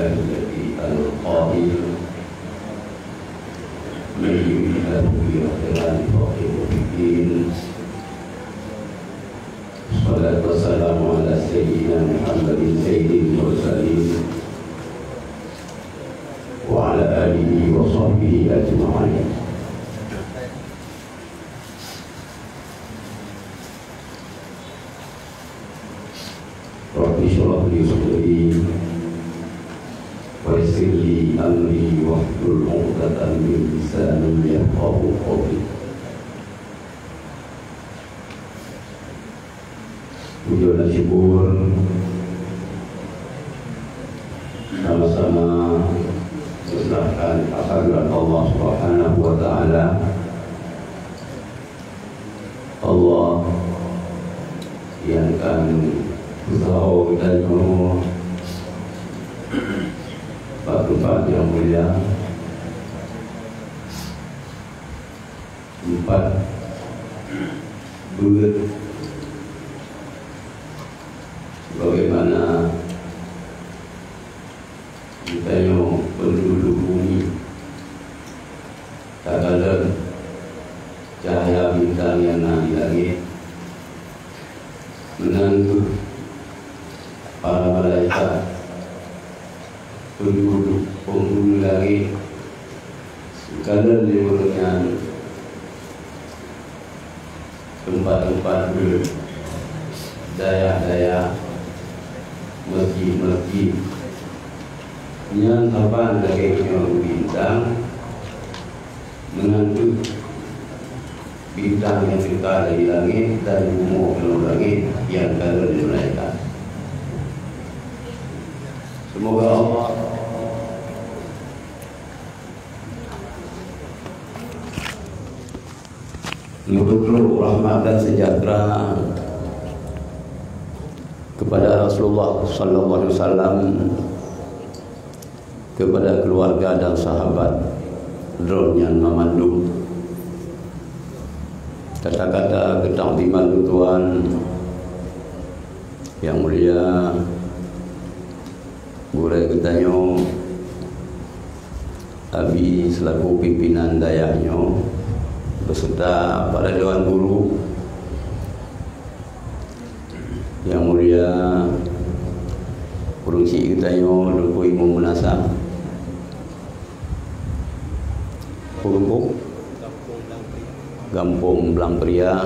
الذي القائل من يريد بخيرا يفقهه في الدين. الصلاة والسلام على سيدنا محمد سيد المرسلين وعلى آله وصحبه أجمعين. Rabbi shrah li sadri wa yassir li amri wahlul 'uqdatam min lisani yafqahu qawli. Puji dan syukur sama-sama serahkan kehadirat Allah Subhanahu wa taala. Allah yang akan tahu dan Pak yang mulia, 4 bulan bagaimana kita yang penduduk bumi tak ada cahaya bintang yang naik langit menantu para malaikat penduduk penghuni langit sekalian diberikan tempat-tempat daya-daya masjid-masjid yang kapan lagi bintang menantu bintang yang kita di langit dan bumi di langit yang kalau di malaikat. Semoga Allah menurut rahmat dan sejahtera kepada Rasulullah sallallahu alaihi wasallam, kepada keluarga dan sahabat drone yang memandu, kata-kata ketakdiman Tuhan yang mulia Burai Ketanyo Abi selaku pimpinan dayahnya beserta para dewan guru yang mulia Kurungsi Ketanyo Duku Imam Munasab Kurungkuk Gampung Blampria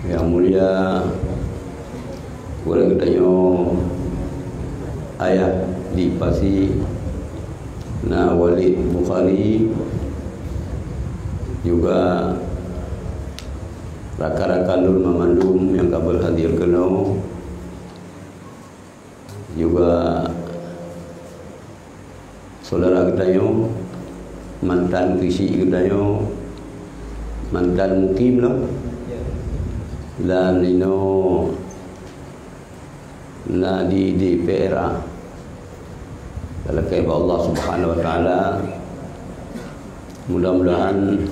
yang mulia Burai Ketanyo ayah di Pasi na Walid Bukhari, juga rakan-rakan Lul Mamandum yang kabel hadir kena, juga saudara kita mantan kisi kita mantan mukim lah, dan ino na di DPRA dalam kehendak Allah Subhanahu wa taala. Mudah-mudahan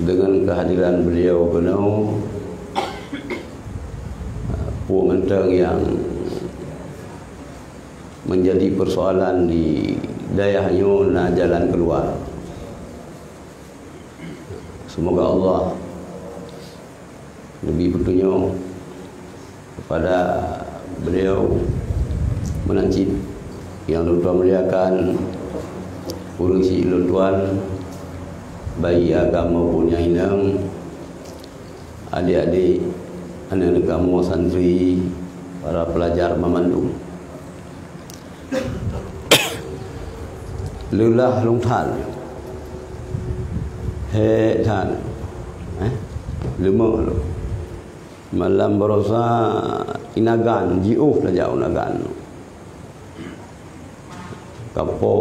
dengan kehadiran beliau penuh puang enteng yang menjadi persoalan di dayahnya na jalan keluar. Semoga Allah lebih petunjuk kepada beliau menancip yang Tuhan muliakan urusi Tuhan bayi agama punya inang adik-adik anak kamu santri para pelajar memandu lulah lungtan he tan lemah malam berosa inagan jiuf lah jauh nagan kapo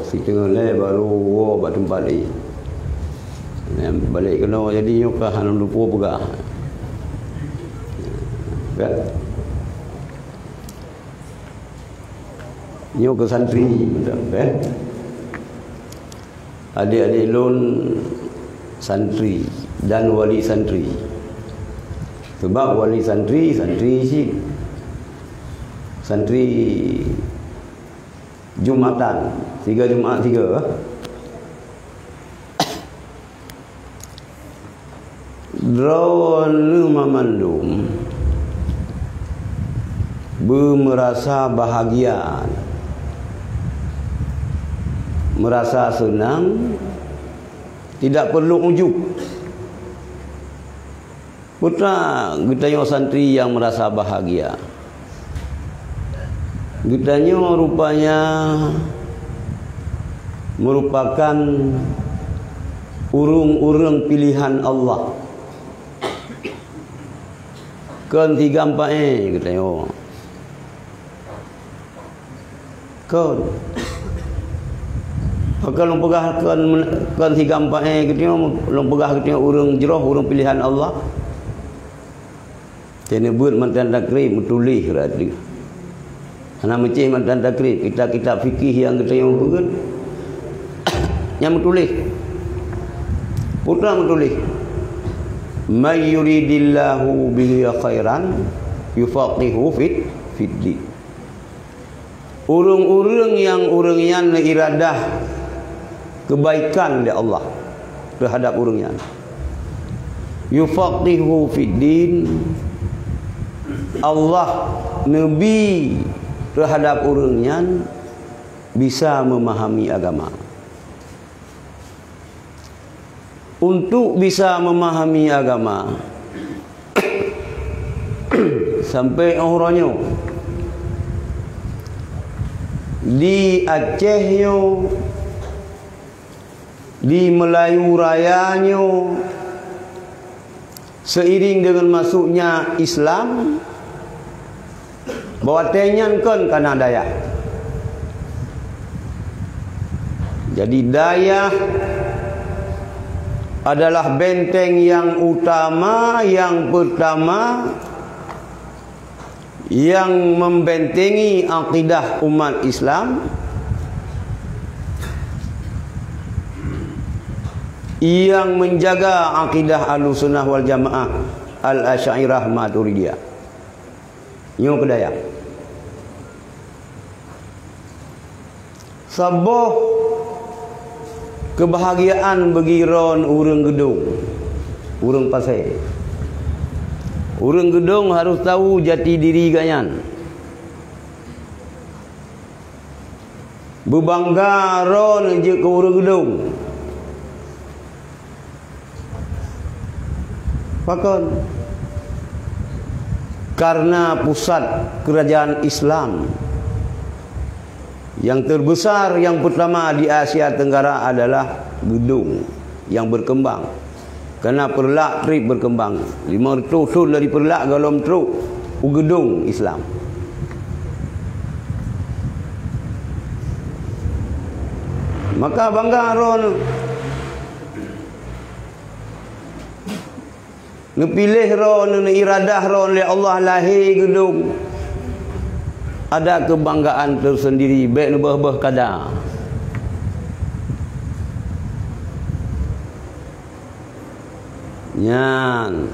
situng le baru wo batum balik balik kena jadi nyuka hanum lupa pegah kan nyuka santri kan adik-adik lun santri dan wali santri. Sebab wali santri sih santri Jumatan 3 Jumaat 3 drone memandum merasa bahagia, merasa senang, tidak perlu ujub. Putra getanya santri yang merasa bahagia, getanya rupanya merupakan urung-urung pilihan Allah. Kan 3-4 getanya kan kalau pegah kan 3-4 getanya long pegah getanya urung jeroh urung pilihan Allah. Kena buat mantan takrib metulis berarti. Ana mecih mantan takrib kitab-kitab fikih yang kita yang berat yang metulis. Putra metulis. May yuridillahu bihi khairan yufaqihu fid din. Urung-urung yang urungnya iradah kebaikan dari Allah terhadap urungnya. Yufaqihu fid din. Allah Nabi terhadap urungnya bisa memahami agama. Untuk bisa memahami agama sampai orangnya di Acehnya, di Melayu Rayanya, seiring dengan masuknya Islam, bawa tenyan kan karena Dayak. Jadi Dayak adalah benteng yang utama, yang pertama yang membentengi akidah umat Islam, yang menjaga akidah Ahlussunnah wal Jamaah Al-Asy'ariyah Maturidiyah. Nyo kedaya. Saboh kebahagiaan bagi ron urang gedung, urang pasai. Urang gedung harus tahu jati diri ganyan. Berbangga ron je ke urang gedung. Pakon karena pusat kerajaan Islam yang terbesar yang pertama di Asia Tenggara adalah gedung yang berkembang. Karena perlak trip berkembang 5 tahun dari perlak galom truk gedung Islam. Maka bangga ron ngepilih ron iradah ron oleh Allah lahir gedung. Ada kebanggaan tersendiri baik lebah-bah kadar. Nyan.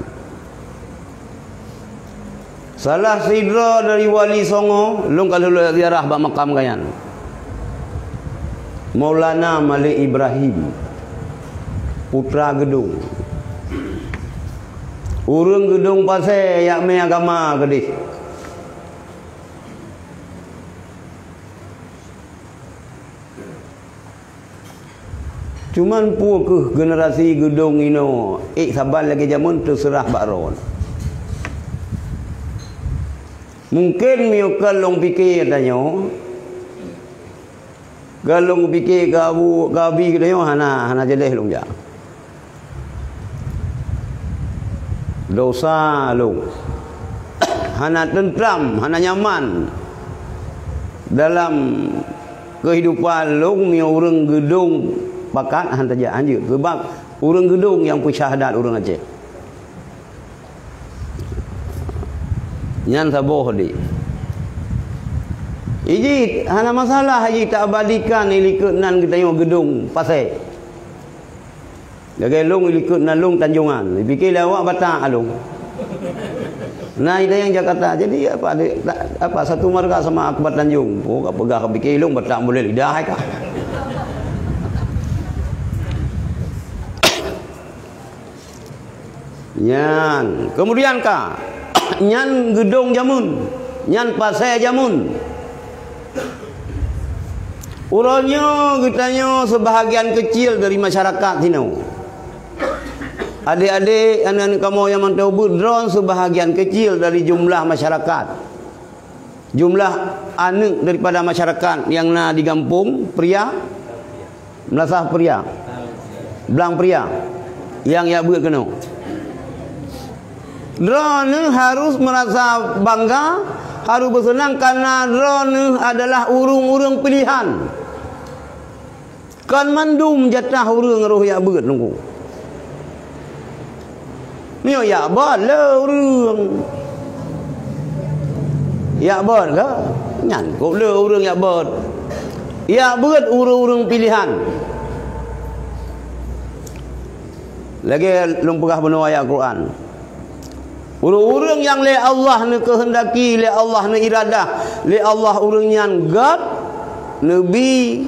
Salah sidra dari Wali Songo, lung kalau ziarah bak makam kayan. Maulana Malik Ibrahim, putra gedung. Urang gedung pasai yak me agama kedih. Cuman pu ke generasi gedung ino sabar lagi jamun terserah bakron. Mungkin miukal long fikir tanyo. Galong fikir gabi tanyo hana jeleh long ja. Dosa long. Hana tentram, hana nyaman dalam kehidupan long mi urang gedung bakat hantar je anjir sebab urang gedung yang persyahadat urang Aceh. Nyan saboh di. Iji hana masalah haji tak abadikan ilikenan kita tengok gedung pasai. Gagai long ilikut nalung Tanjungan. Dipikir awak batak alung. Nah, itu yang Jakarta. Jadi apa satu marga sama Akbar Tanjung. Oh, kau pegah ke Bikilung tak boleh lidah kah? Nyan. Kemudian kah? Nyan gedung jamun. Nyan pasai jamun. Urangnya kitanya sebahagian kecil dari masyarakat sini. Adik-adik anak-anak kamu yang mantau berdron sebahagian kecil dari jumlah masyarakat. Jumlah anak daripada masyarakat yang na di kampung pria, melasah pria, belang pria, yang ya buat kena. Drone harus merasa bangga, harus bersenang karena drone adalah urung-urung pilihan. Kan mandum jatah urung roh ya buat nunggu. Ni ya bot le urang. Ya bot ke? Nyan kok le urang ya bot. Ya beut urang-urang pilihan. Lagi lumpugah benar ayat Quran. Urang-urang yang le Allah ne kehendaki, le Allah ne iradah, le Allah urang yang God nabi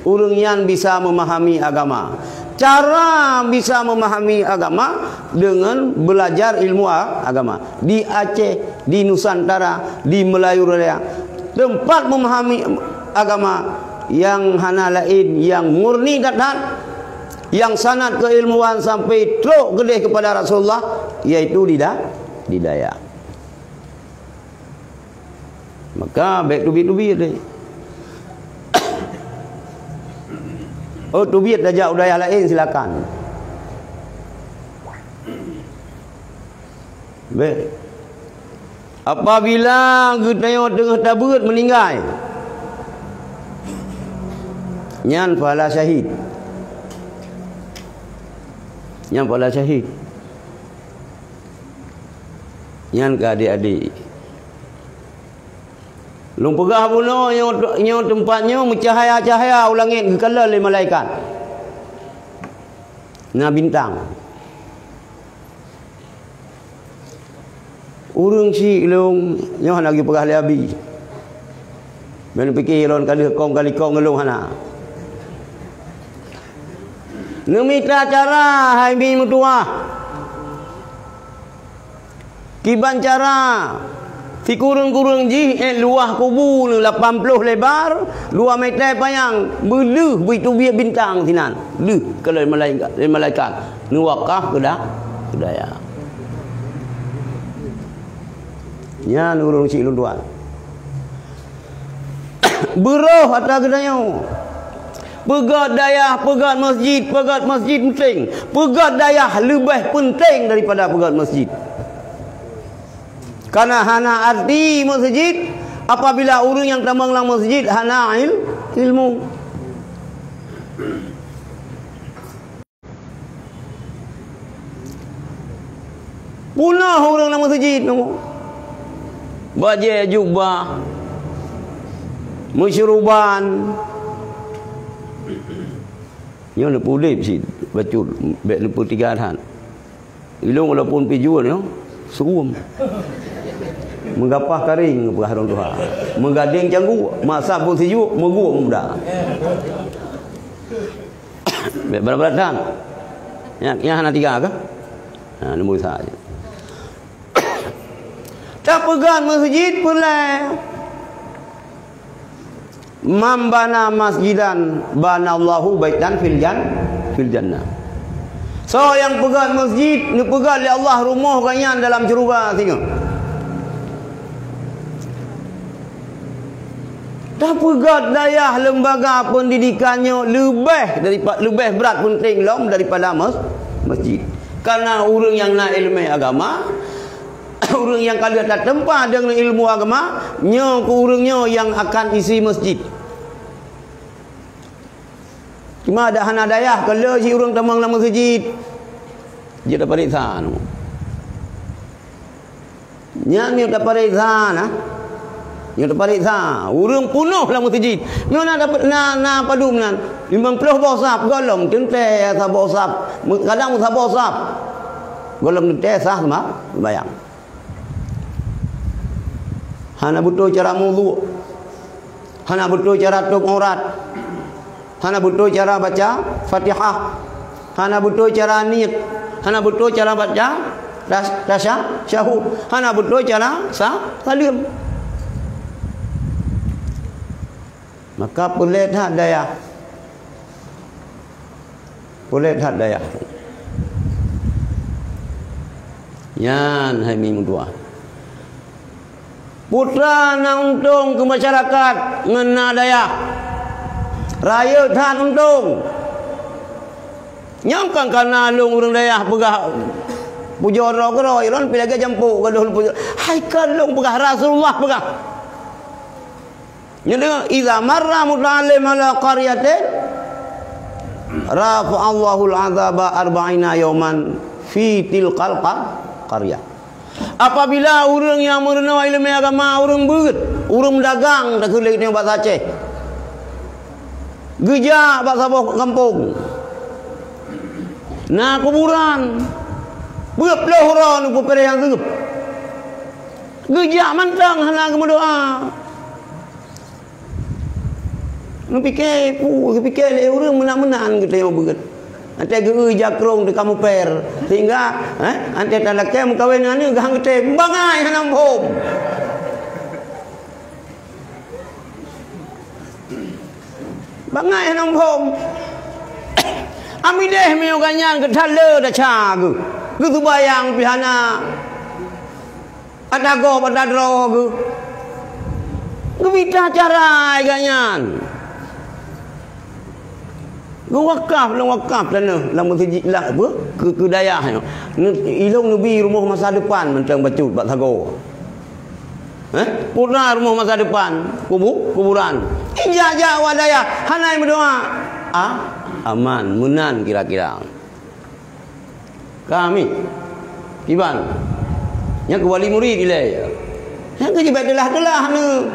urang yang bisa memahami agama. Cara bisa memahami agama dengan belajar ilmu agama. Di Aceh, di Nusantara, di Melayu Raya, tempat memahami agama yang hana lain, yang murni dan yang sanad keilmuan sampai teruk gede kepada Rasulullah, yaitu di Dayak. Maka baik to be deh. Oh, tubiat dah udaya lain silakan. Baik. Apabila kita tengah tabut meninggal, nyan pahala syahid. Nyan pahala syahid. Nyan ke adik-adik. Long pegah bunuh yang tempatnya mencahaya-cahaya ulangit kekala oleh malaikat. Na bintang. Urang si long nyoh lagi pegah le abi. Ben fikir lon kali kong ngelung hana. Nemita cara hai mi mutua. Kiban cara si kurung-kurung ji luah kubu 80 lebar 2 meter panjang beleuh begitu biar bintang sinan leuh kalau malaikat nu wakaf kedaya nya nurung si lunduan beroh atas kedanya pegat dayah pegat masjid penting pegat dayah lebih penting daripada pegat masjid. Karena hana arti masjid apabila orang yang tambang lang masjid hana ilmu. Punah orang lang masjid nunggu. Baju jubah, musyruban. Nyo lepu lip si bacut bet lepu 3 han. Ilung walaupun pijuan yo suum. Menggapah karing berharung Tuhan menggading canggu masa pun sejuk mengguk muda berat-berat kan yang hana 3 ke nombor saja tak pegang masjid pula mambana masjidan banallahu baitan fil jannah. So yang pegang masjid ni pegang oleh Allah rumah kanyan dalam syurga tengok. Dah pegat dayah lembaga pendidikannya lebih berat penting long daripada masjid. Karena orang yang nak ilmu agama, orang yang kalau tak tempat dengan ilmu agama, nya ke orangnya yang akan isi masjid. Cuma ada hana dayah kalau si orang tamang dalam masjid, dia dapat periksa. Nya ni dapat periksa nah. Yang terperiksa urang punuh lah masjid nyo nak dapat na padum nan 50 bosap golong tente sa bosap kadang sa bosap golong tente sah sama bayang Hana butuh cara wudu. Hana butuh cara tutup aurat. Hana butuh cara baca Fatihah. Hana butuh cara niat. Hana butuh cara baca tasyahud. Hana butuh cara salim. Maka boleh tak daya. Boleh tak daya. Yan hai minggu dua. Putra nak untung ke masyarakat ngena daya. Raya tak untung. Nyangkang kana lung urang daya pegah pujoro kero iron pilaga jampu gaduh pujoro. Hai kalung pegah Rasulullah pegah. Nya idza marra muta'allim ala qaryatin rafa Allahul azaba 40 yawman fi tilqal qaryah. Apabila orang yang merenau ilmu agama orang beut, orang dagang tak kulit ni bahasa Aceh. Geja bahasa kampung. Nah kuburan. Beut lohron ku pere yang geep. Geja mantang hana ke doa. Nu fikir le orang menang-menang kita yang beut. Ante geu jakrong di kamu per sehingga ante tanda kem kawin anu gang gede bangai hanam hom. Bangai hanam hom. Ami deh meu ganyan ke thale da cha gu. Gu tu bayang pihana. Ada go pada dro gu. Gu bita carai ganyan. Wakaf dan lang masjid lah apa ke daya ilung nabi rumah masa depan mentang bacut bak thago putra rumah masa depan kuburan inja wadaya hanai berdoa aman munan kira-kira kami kiban nya ke wali murid ilai yang kejibat delah ne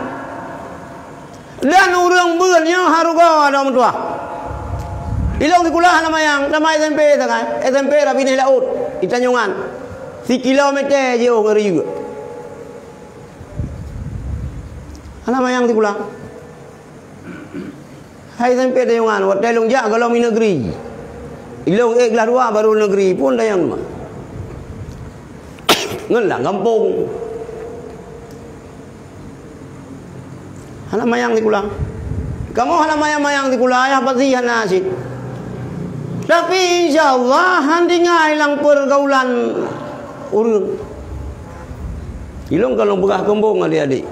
dan urang beun nya haruga ada mentua ilong di kulah nama SMP sangat. SMP rapi ni laut. Di Tanjungan. 3 kilometer jauh ngeri juga. Nama yang di kulah. Hai SMP Tanjungan. Waktu ilong jak kalau mi negeri. Ilong kelas 2 baru negeri pun dah yang mah. Ngelang kampung. Nama yang di kulah. Kamu nama yang di kulah ya pasti hana asyik. Tapi insyaAllah hanti ngai lang pergaulan urang. Ilong kalau begah kembung adik-adik.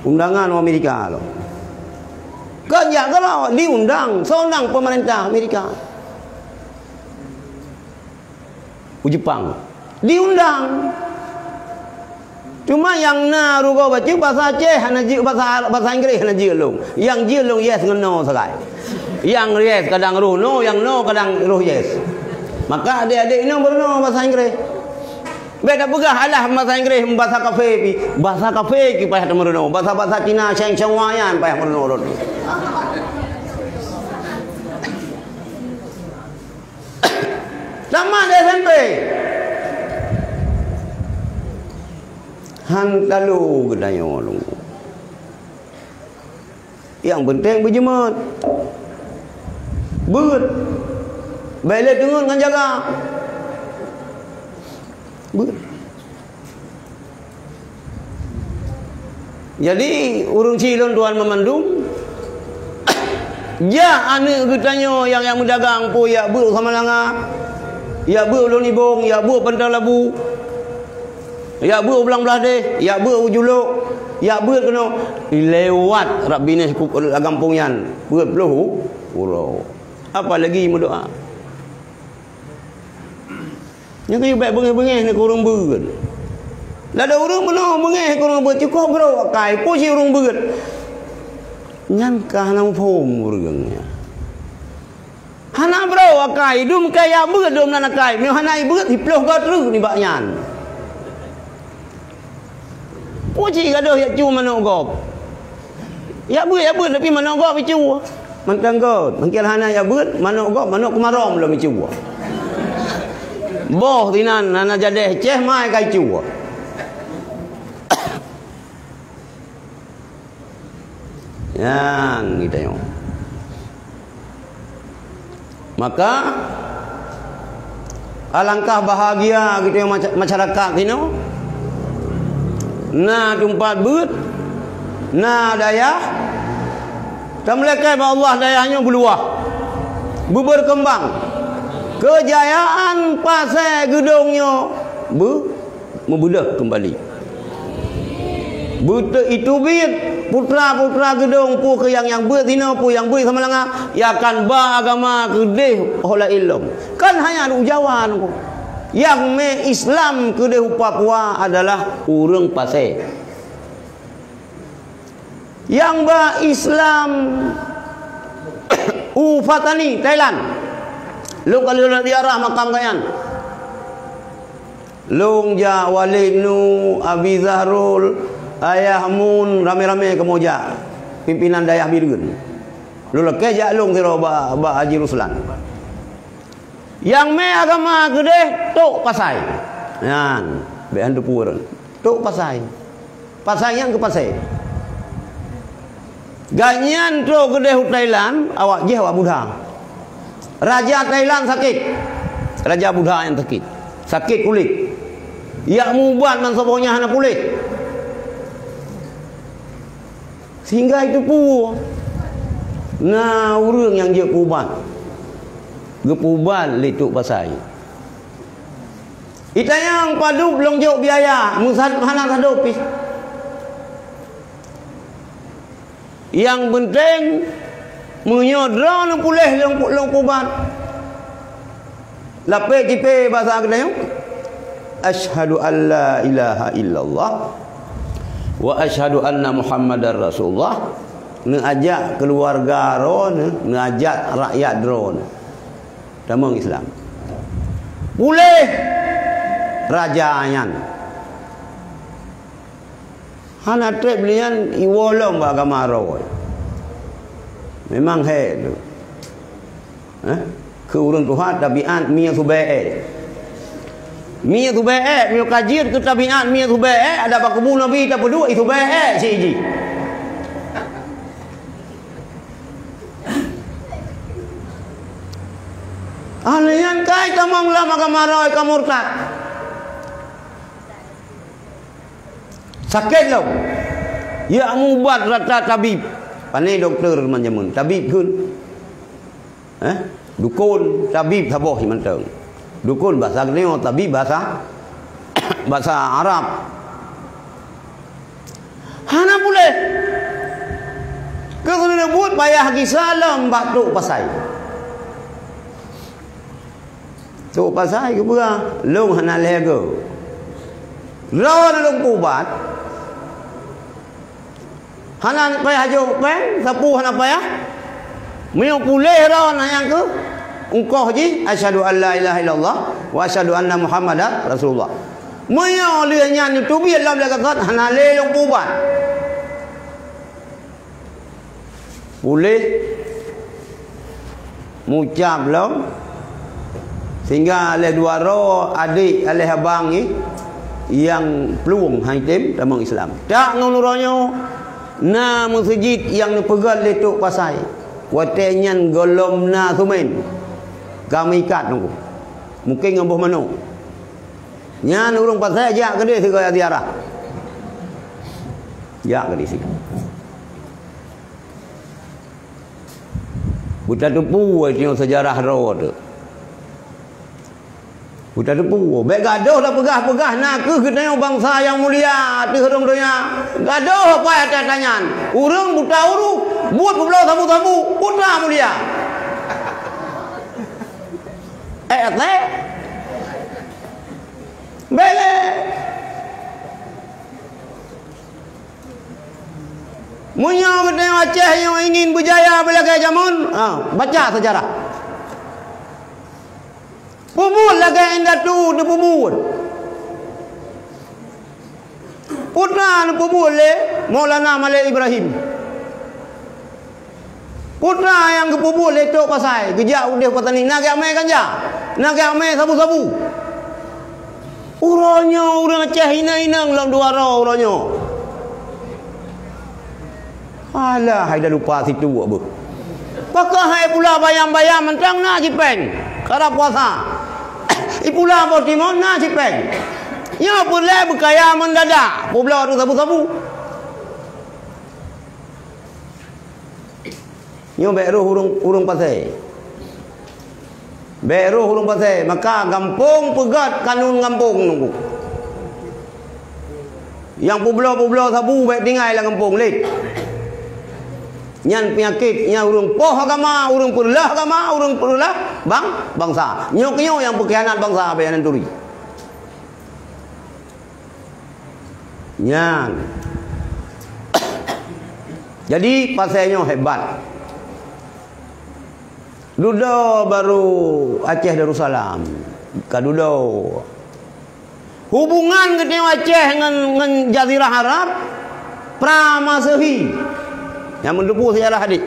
Undangan Amerika lo. Kerja kalau diundang, seundang pemerintah Amerika. Jepang diundang. Cuma yang na rugo baca bahasa Aceh, hana bahasa Inggeris hana jelong. Yang jelong yes ngeno sakai. Yang yes kadang roh no, yang no kadang roh yes. Maka adik-adik ini berno bahasa Inggeris. Beda begah alah bahasa Inggeris bahasa kafe pi. Bahasa kafe ki payah merno. Bahasa Cina Sheng Wayan payah merno. Sama di SMP. Hantalu gedayo lu. Yang penting berjemaat. Beut. Balik dengan kan jaga. Beut. Jadi urung cilon tuan memandung. Ya ane getanyo yang mendagang po ya bu sama langa. Ya bu ulun ibong, ya bu pentang labu. Ya bu ulang belah deh, ya bu ujuluk. Ya bu kena lewat rabine kampung yan. Beut peluh urau. Apa lagi berdoa? Yang kaya baik bengih-bengih ni kurang beut. Lah ada orang benar bengih kurang beut cukup bro kai po si urang beut. Nyan ka nang phom urangnya. Hana bro akai dum kaya beut dum nan akai. Meu hanai beut hiploh gatru ni bak nyan. Po si gadoh ya cu manok gop. Ya beut tapi manok gop cu. Mantang god, mangkil hana ya beut, manok gop, manok kemarom lo mi cu. Boh tinan nana jadeh ceh mai kai cu. Yang kita tengok. Maka alangkah bahagia kita yang masyarakat ini. Nah tempat but, nah daya. Dan mereka Allah dayanya berluah, berkembang. Kejayaan pasal gedungnya membudak kembali. Buta itu bit putra-putra gedung pu ke yang bertina pu yang beri sama langa ya akan ba agama kedeh oleh ilmu. Kan hanya ada ujawan ku. Yang me Islam kedeh Papua adalah urang pasai. Yang ba Islam Fatani Thailand. Lu kalau nak diarah makam kayan. Long ja Walid Nu Abi Zahrul Ayah Mun rame-rame ke Moja pimpinan dayah Birgun. Lu leke jak long kira ba Haji Ruslan. Yang me agama gede tok pasai. Yan, be andu purun. Tok pasai. Pasai yang ke pasai. Ganyan tok gede Thailand awak je awak Buddha. Raja Thailand sakit. Raja Buddha yang sakit. Sakit kulit. Ya mubat man sobonya hana pulih. Sehingga itu pu. Nah, urang yang dia puban. Gepuban lituk pasai. Itanya yang padu belum jauh biaya, musad hana sadopis. Yang penting menyodra nu pulih long puban. Lape tipe bahasa kedayung. Asyhadu an la ilaha illallah wa asyhadu anna Muhammadar Rasulullah. Ngajak keluarga ron, ngajak rakyat ron. Damang Islam. Boleh rajaan. Hana trip belian iwolong agama ron. Memang he tu. Ke urang Tuhan tabiat mia subae. Mia subae, mia kajir ke tabiat mia subae ada pak kebun Nabi tak pedua itu bae siji. Alian kai tamang lama kamaroi kamurtad. Sakit lo. Ya mubat rata tabib. Pandai doktor manjamun. Tabib kun. Dukun tabib saboh manteng. Dukun bahasa Neo, tabib bahasa Arab. Hana boleh. Kalau buat bayar haki salam batuk pasai. Tu pasai ke bura long hana lego. Rawan long pubat. Hana payah jo peng sapu hana payah. Mio pulih rawan yang ke engkau haji asyhadu an la ilaha illallah wa asyhadu anna Muhammadar Rasulullah. Mio lian nyan tu biar lam dak kat hana le long pubat. Pulih mucap long sehingga oleh dua roh adik oleh abang ni yang peluang hai tim dalam Islam. Tak ngunuronyo na masjid yang dipegat letuk pasai. Watenyan golomna tumen. Kami ikat nunggu. Mungkin ngambuh manu. Nyan urung pasai ajak ke dia segala diarah. Jak ke dia sini. Buta tepu tengok sejarah roh tu. Buta tepu. Baik gaduh dah pegah-pegah nak ke kita bangsa yang mulia di hidung dunia. Gaduh apa ada tanyan. Urang buta uruk buat bebelau tamu-tamu putra mulia. Ate. Bele. Munyo kita Aceh yang ingin berjaya belagai jamun, baca sejarah. Pubul lagai indatu de pubul. Putra de pubul le Maulana Malik Ibrahim. Putra yang ke pubul le tok pasai, gejak udeh petani nak amai ganja. Nak amai sabu-sabu. Uronyo urang Aceh ina-inang lang dua ro uronyo. Alah, hai dah lupa situ apa. Pakai hai pula bayang-bayang mentang nak cipeng. Kalau puasa. Pula apa timon nak cipeng. Ya pula berkaya mendadak. Pula tu sabu-sabu. Nyo beru hurung pasai. Beru hurung pasai, maka kampung pegat kanun kampung nunggu. Yang publo sabu baik tinggal lah kampung lek. Nyan penyakit, nyan urung poh agama, urung perlah agama, urung perlah bangsa. Nyok-nyok yang pengkhianat bangsa bayanan turi. Nyan. Jadi pasainya hebat. Dudo baru Aceh Darussalam. Kadudo. Hubungan ketemu Aceh dengan Jazirah Arab pramasehi. Yang mendepu sejarah hadis.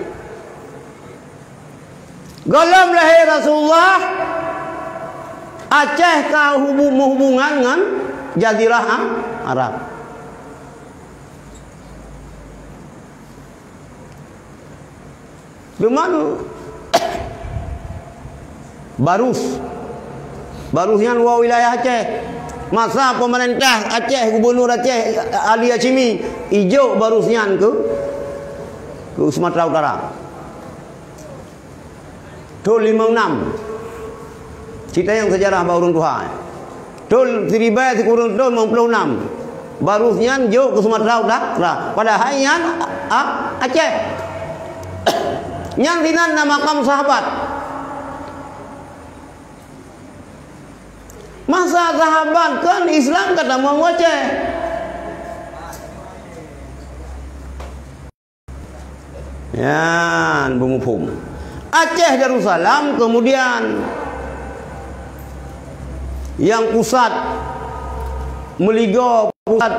Galam lahir Rasulullah Aceh ka hubungan dengan Jazirah Arab. Di mana? Barusnya luar wilayah Aceh. Masa pemerintah Aceh, Gubernur Aceh Ali Hashimi hijau barusnya ke Sumatera Utara. Tahun 56. Cerita yang sejarah baurun Tuhan. Tahun 1956. Barusnya jauh ke Sumatera Utara. Padahal yang Aceh. Yang dinan makam sahabat. Masa sahabat kan Islam kata mau Aceh. Ya, bumufum. Aceh Darussalam kemudian yang pusat Meligo pusat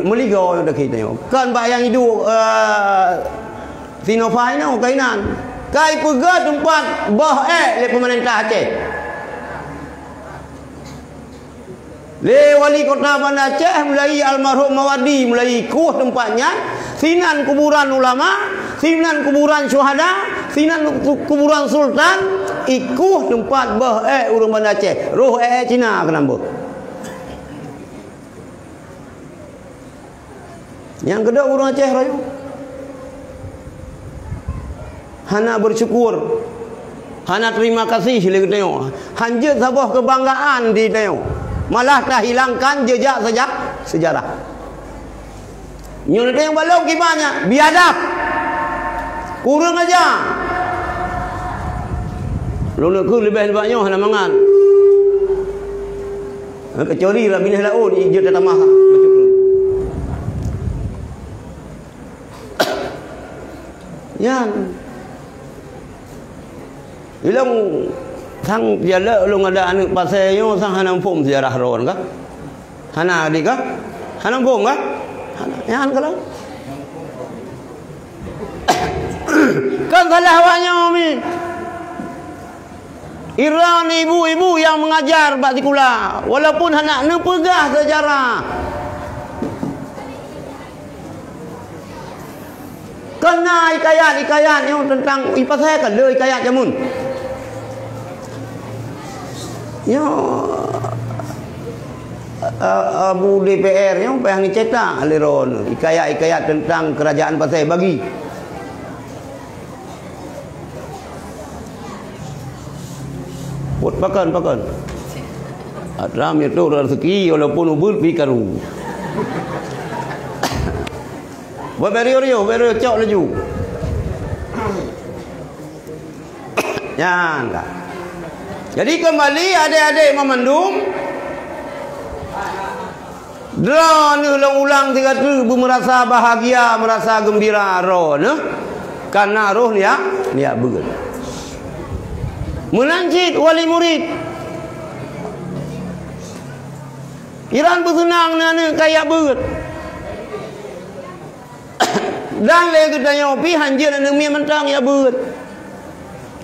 Meligo yang dah kita kan bayang itu Sinofai nak kainan. Kai pegat tempat bah le pemerintah Aceh. Le wali kota Banda Aceh mulai almarhum Mawadi mulai kuh tempatnya, sinan kuburan ulama, sinan kuburan syuhada, sinan kuburan sultan, ikuh tempat bah urang Banda Aceh. Roh Cina kenapa? Yang kedua urang Aceh rayu. Hana bersyukur, hana terima kasih le tengok. Hanja sebuah kebanggaan di tengok. Malah dah hilangkan jejak sejarah. Nyun tengok balong kibanyak biadab. Kurang aja. Lalu ku lebih banyak hana mangan. Kecuali lah binah laut hijau datang maha bersyukur. Yan ilang sang jala ulung ada anak pasaiyo sang hanam pom sejarah ron ka hana adik ka hanam pom ka yan ka lang kan salah awaknya umi Iran ibu-ibu yang mengajar bak sekolah walaupun anak nepegah sejarah kena ikayat yang tentang ipasai kan le ikayat jamun. Ya Abu DPR yang payah dicetak aliron ikayat tentang kerajaan Pasai bagi. Buat pakan. Adram itu rezeki walaupun ubud bikaru. Buat berio cok laju. Ya enggak. Jadi kembali adik-adik memandum drone ulang-ulang 3.000 merasa bahagia, merasa gembira roh karena roh dia berat. Melanjut wali murid. Iran bersenang nana kayak berat. Dan lagi tanya pi hanjir nang mi mentang ya berat.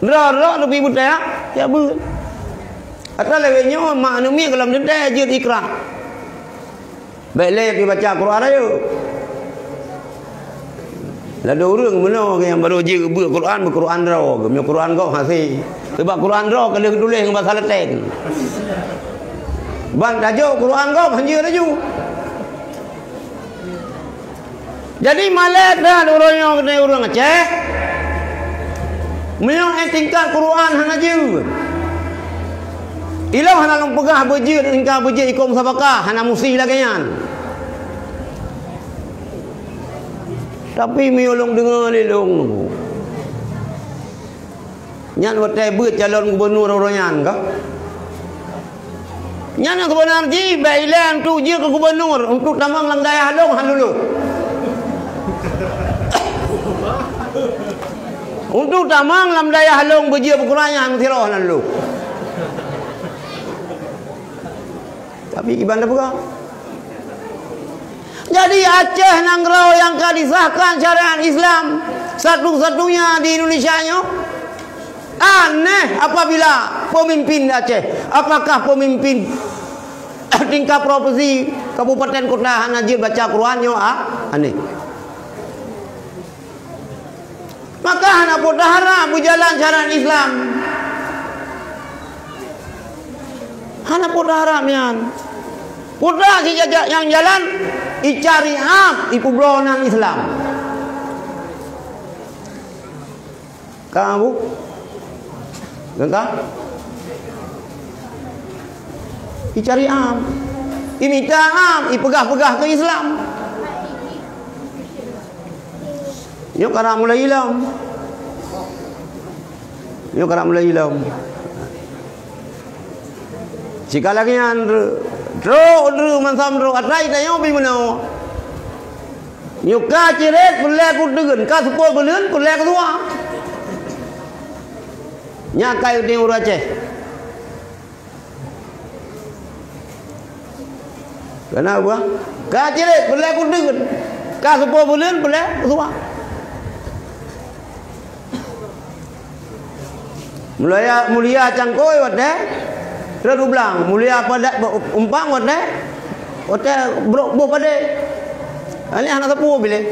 Rara lebih buta ya berat. Atau lewatnya mak numi kalau mendengar je ikrah. Baik lagi baca Quran ayo. Lah ada orang mana yang baru je Quran berquran ro, ke Quran kau hasi. Sebab Quran ro kena tulis dengan bahasa Latin. Bang tajuk Quran kau hanya tajuk. Jadi malah dah orang yang kena orang Aceh. Memang tingkat Quran hana je. Ilau hana long pegah beje tingkat beje ikom sabakah hana musi lagi yan. Tapi mi ulung dengar ni long. Nyan watai beut calon gubernur orang yan kah? Nyan sebenar ji bailan tu je ke gubernur untuk tamang lang daya long han dulu. Untuk tamang lam daya halong beje berkurangnya hang tiroh nan lu. Tapi gimana pula? Jadi Aceh Nangrau yang disahkan syariat Islam satu-satunya di Indonesia nyo. Aneh apabila pemimpin Aceh, apakah pemimpin tingkat provinsi kabupaten kota Najib baca Quran nyo aneh. Maka anak podahara berjalan syariat Islam. Anak podahara mian. Podah si jajak yang jalan icari ipublonan Islam. Kamu? Gengkah? Icari imita ipegah-pegah ke Islam. Yo karena mulai hilang. Jika lagi yang dro mansam dro atrai tayo bi mano. Yo ka ciret boleh ku degen ka sepol belen boleh ketua. Nya kai de Aceh. Kenapa? Ka ciret boleh ku degen ka sepol belen boleh ketua. Mulia cangkoi wate redu blang mulia pada umpang wate bro pada ali anak sepuh bile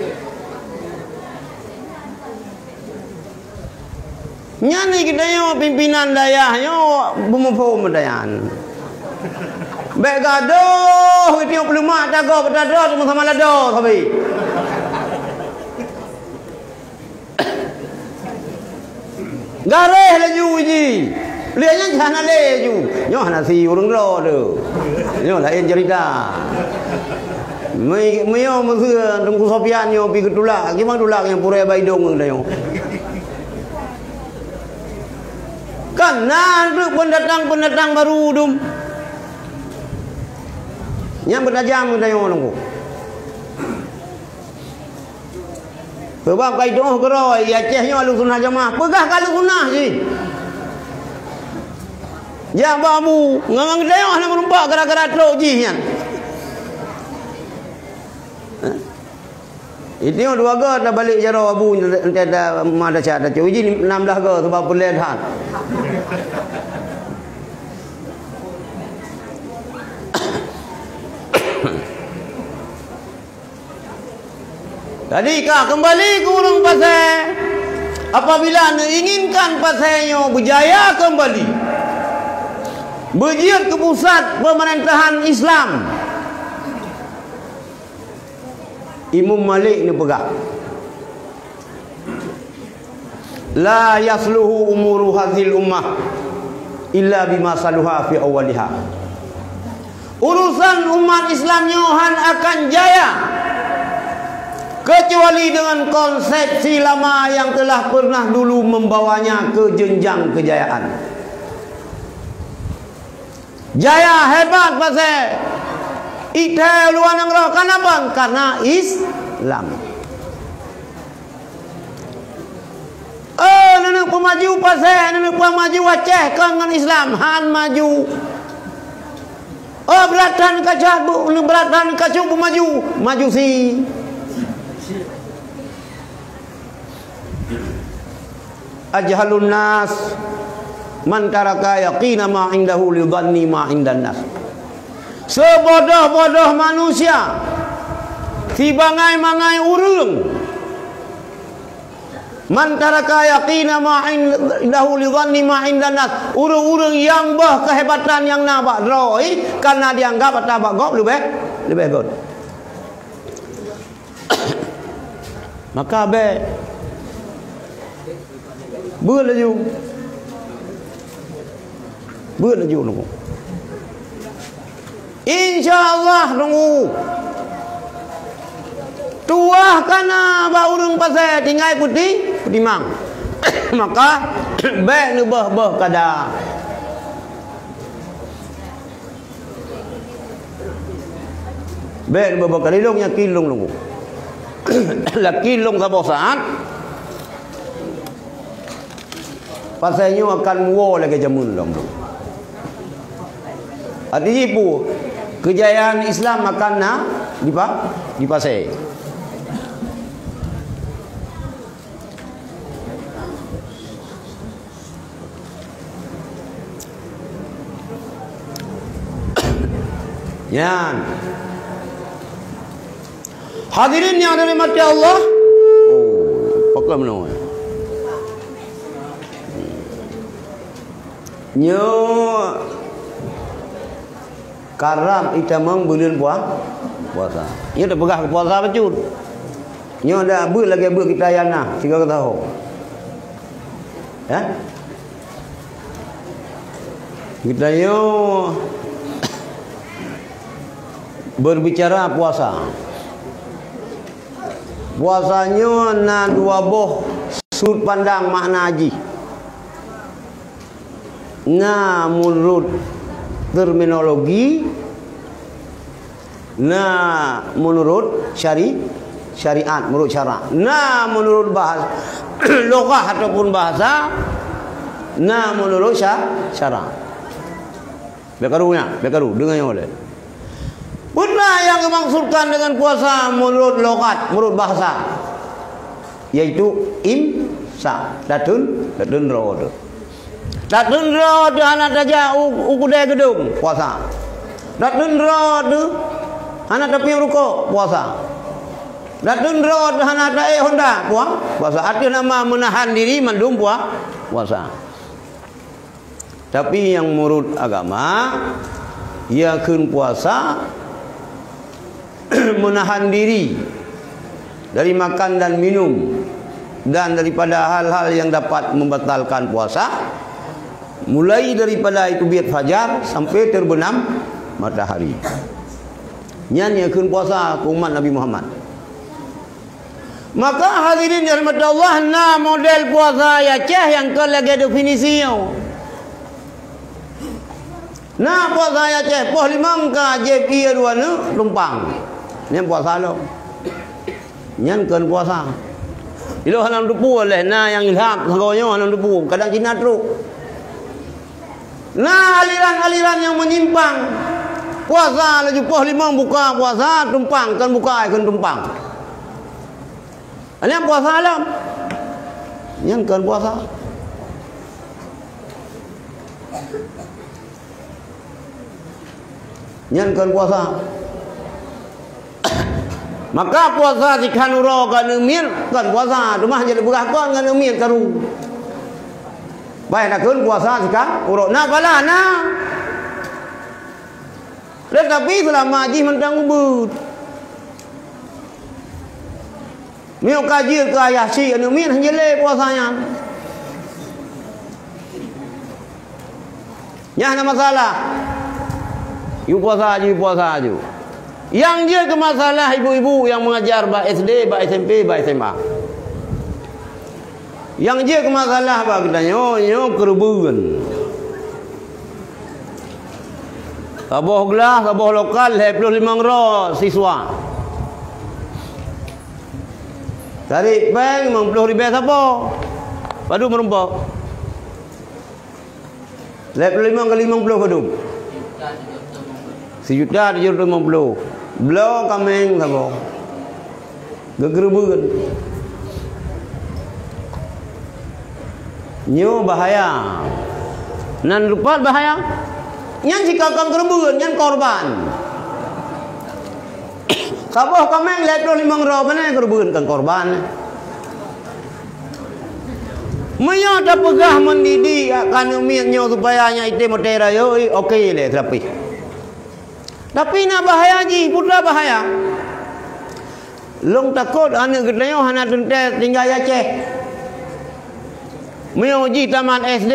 nyani kita yo pimpinan dayah yo bumufo medayan baik gaduh itu belum ada go pada do sama lado tapi gareh laju ji. Lihatnya jangan laju. Nyo hana si urang ro tu. Nyo lain cerita. Meyo mesti Tengku Sofian nyo pi ketulak. Gimana tulak yang pura baidong dah yo. Kan nanti pendatang baru dum. Yang bertajam dah yo nunggu. Sebab kaidoh keroi Acehnya Ahlu Sunnah Jamaah. Pegah kalau sunnah je. Ya babu, ngang deoh nak merumpak gara-gara truk ji kan. Itu dua ga dah balik jaro abu ente dah mada chat dah cuji 16 ga sebab boleh dah. Tadi kah kembali ke urang pasai. Apabila inginkan pasainya berjaya kembali, berjiat ke pusat pemerintahan Islam, Imam Malik ni pegang. La yasluhu umuru hadhil ummah illa bima saluha fi awwaliha. Urusan umat Islam nyohan akan jaya kecuali dengan konsepsi lama yang telah pernah dulu membawanya ke jenjang kejayaan. Jaya hebat pasal ite luar negara. Kenapa? Karena Islam. Nenek pemaju pasal nenek pemaju Aceh kan dengan Islam han maju. Beratan kacau beratan kacau pemaju maju si. Ajhalun nas man taraka yaqina ma indahu li dhanni ma indan nas. Sebodoh-bodoh manusia si bangai-mangai urang Man taraka yaqina ma indahu li dhanni ma indan nas. Urang-urang yang kehebatan yang nabak roi karena dianggap tabak gop lebih god. Maka bữa laju nunggu. Insyaallah nunggu. Tuah kana ba urang pasal tinggal putih mang. Maka nu bah kada. Nu bah kada long nya kilong nunggu. Lah kilong sa saat. Pasalnya akan muo lagi jamun long. Artinya pu kejayaan Islam akan di pasai. Yan. Hadirin yang dirahmati Allah. Pakai mana? Nyo karam itamang bulan puasa. Nyo dah pegah puasa becut. Nyo dah lagi kita yana 3 tahun. Ya? Kita nyo berbicara puasa. Puasanya na 2 boh sudut pandang makna haji. Na menurut terminologi, na menurut syariat, menurut syarak. Na menurut bahasa logah ataupun bahasa, na menurut syarak. Bekarunya, dengannya oleh. Benar yang dimaksudkan dengan puasa menurut logat, menurut bahasa, yaitu imsak. Datun rodo. Datun rodo anak saja ukudai gedung puasa. Datun rodo anak tapi ruko puasa. Datun rodo anak tak Honda puasa. Artinya nama menahan diri mandum puasa. Tapi yang menurut agama, ia kun puasa menahan diri dari makan dan minum dan daripada hal-hal yang dapat membatalkan puasa, mulai daripada itu biat fajar sampai terbenam matahari. Nyan yakun puasa umat Nabi Muhammad. Maka hadirin yang dirahmati Allah, na model puasa ya ceh yang ke lagi definisinya. Na puasa ya ceh poh limang ka JP dua nu lumpang. Nyan puasa lo. Nyan kan puasa. Ilo halam dupu oleh na yang ilham sagonya halam dupu kadang Cina truk. Nah aliran-aliran yang menyimpang. Puasa lagi poh limang buka puasa tumpang kan buka kan tumpang. Nyan puasa alam. Nyan kan puasa. Nyan kan puasa. Maka puasa di kanuro kan emir kan puasa rumah jadi berah kan emir karu. Baik nak kun puasa di kan urok na bala na. Tetapi selama haji mentang ubud. Mio kaji ke ayah si emir hanya le puasanya. Nya ada masalah. You puasa aja. Yang dia ke masalah ibu-ibu yang mengajar ba SD, ba SMP, ba SMA. Yang dia ke masalah ba katanya, yo kerubuan. Saboh gelas, saboh lokal 25 ro siswa. Tarik bank 50 ribu siapa? Padu merumpok. 25 kali 50 padu. 1.750.000. Belau kameng sabo. Gegerubuan. Nyo bahaya. Nan rupat bahaya. Nyan jika kam gerubuan, nyan korban. Sabo kameng 25 ro mana gerubuan kan korban. Maya dah pegah mendidik kan umiatnya supaya nya itu motera yo okey le tapi nak bahaya ji putra bahaya. Long takut anak gedenya hana tente tinggal Aceh. Maya ji taman SD,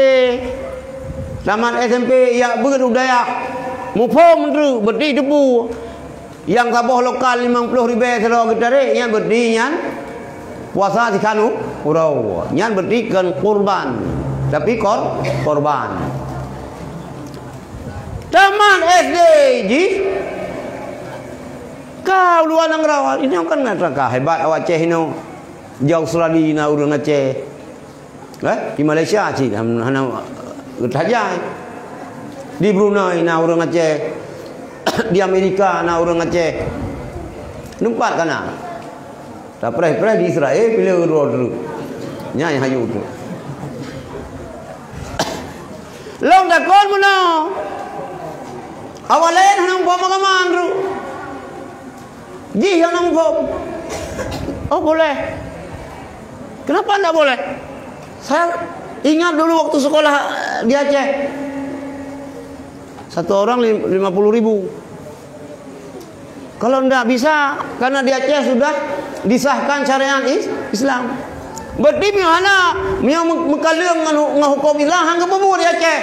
taman SMP ya berbudaya. Mufom tu berdi debu. Yang kabah lokal 50,000 selo getare yang berdi nyan puasa di kanu urau nyan berdikan kurban tapi korban taman SD ji kau luar nang rawal ini kan neraka hebat awak Aceh ini jauh Australia na urang Aceh di Malaysia sih hana getajai di Brunei na urang Aceh di Amerika na urang Aceh numpat kana. Tak pernah di Israel bila road tu. Nyai hayu tu. Long dah kon mana? Awalain hanang pom magaman tu. Ji hanang pom. Oh boleh. Kenapa enggak boleh? Saya ingat dulu waktu sekolah di Aceh. Satu orang 50.000. Kalau tidak bisa, karena di Aceh sudah disahkan syariat Islam. Berarti mana mia mekalung ngahukum Islam hang kebubu di Aceh.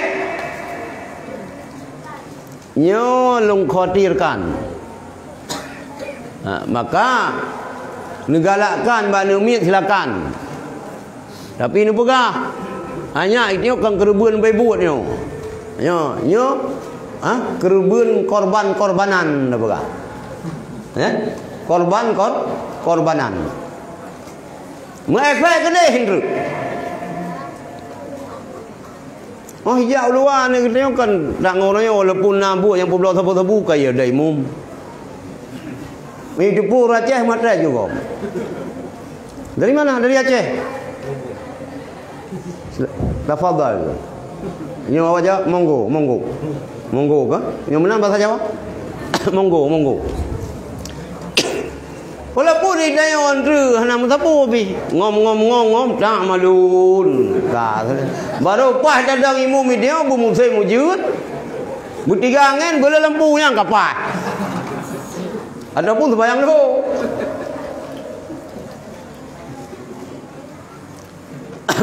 Nyo long khawatirkan. Maka negalakan bani umit silakan. Tapi ini pegah. Hanya itu kan kerubuan baibut nyo. Nyo kerubuan korbanan dah pegah. Korbanan. Mereka kena hindru. Oh hijau luar ni kita kan tak ngorangnya walaupun nabu yang pulau tabu kaya dai mum. Ini Pur Aceh mata juga. Dari mana? Dari Aceh. Tafadhal. Ini awak jawab monggo ke? Yang mana bahasa Jawa? Monggo. Walaupun di dayon tu hana mutapu bi ngom tak malun ka baru pas dadang imu media bu musai mujud bertiga angin bola lampu yang kapai adapun sembayang tu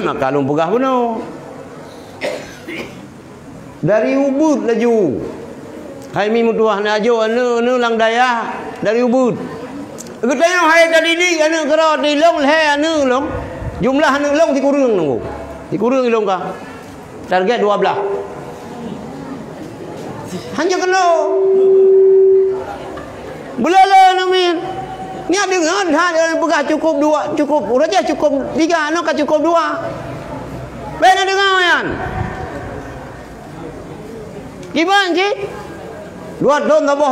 maka lum pegah beno dari Ubud laju hai mi mutuah na ajo anu lang daya dari Ubud. Ketanya hai tadi ni anu kera di long le anu long. Jumlah anu long di kurung nunggu. Di kurung long ka. Target 12. Hanya kena. Belala namin. Ni ada dengar dah pegah cukup 2, cukup raja cukup 3, anu ka cukup 2. Pernah dengar kan? Gimana sih? 2 ton tabah.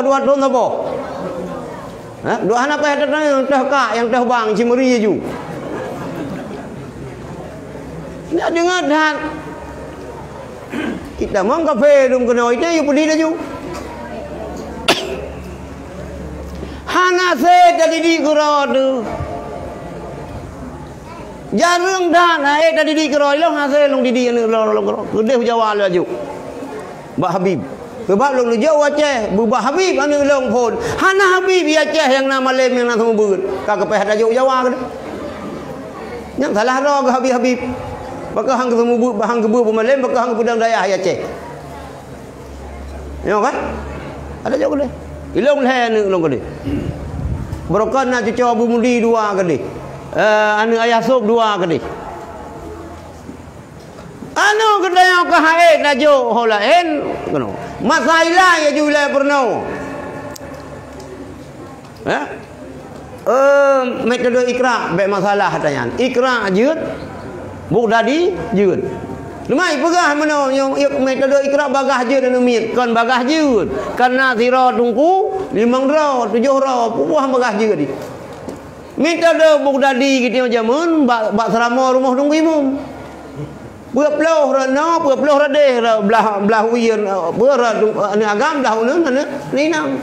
Dua anak apa yang teh bang Cimeri ju. Nak dengar dah. Kita mang kafe dum kena itu you pedih dah ju. Hana se tadi di kuradu. Jarang dah tadi di kuradu lo hase long di lo gede Jawa lo ju. Mbak Habib. Sebab long jauh Aceh, berubah Habib anu long pun. Hana Habib di Aceh yang nama lem yang nama bud. Kak kepeh ada jauh Jawa ke? Yang salah ro ke Habib. Bakal hang ketemu bud, hang kebu pemalem, bakal hang pedang daya Aceh. Ya kan? Ada jauh ke? Ilong le anu long ke? Brokan nak cucu Abu Mudi 2 ke? Anu ayah sop 2 ke? Anu kedaya ka haid najo holaen kono. Masalah ya julai perno. Metode ikra be masalah katanya. Ikra jeut buk dadi jeut. Lemai pegah mano yang metode ikra bagah jeut anu mit kon bagah jeut. Karena sira tungku 5 ro 7 ro puah bagah jeut di. Metode buk dadi kitu jamun bak serama rumah tunggu imum. Berpeluh rana, berpeluh radeh, belah uyan, berad ni agam dah ulun ni nam.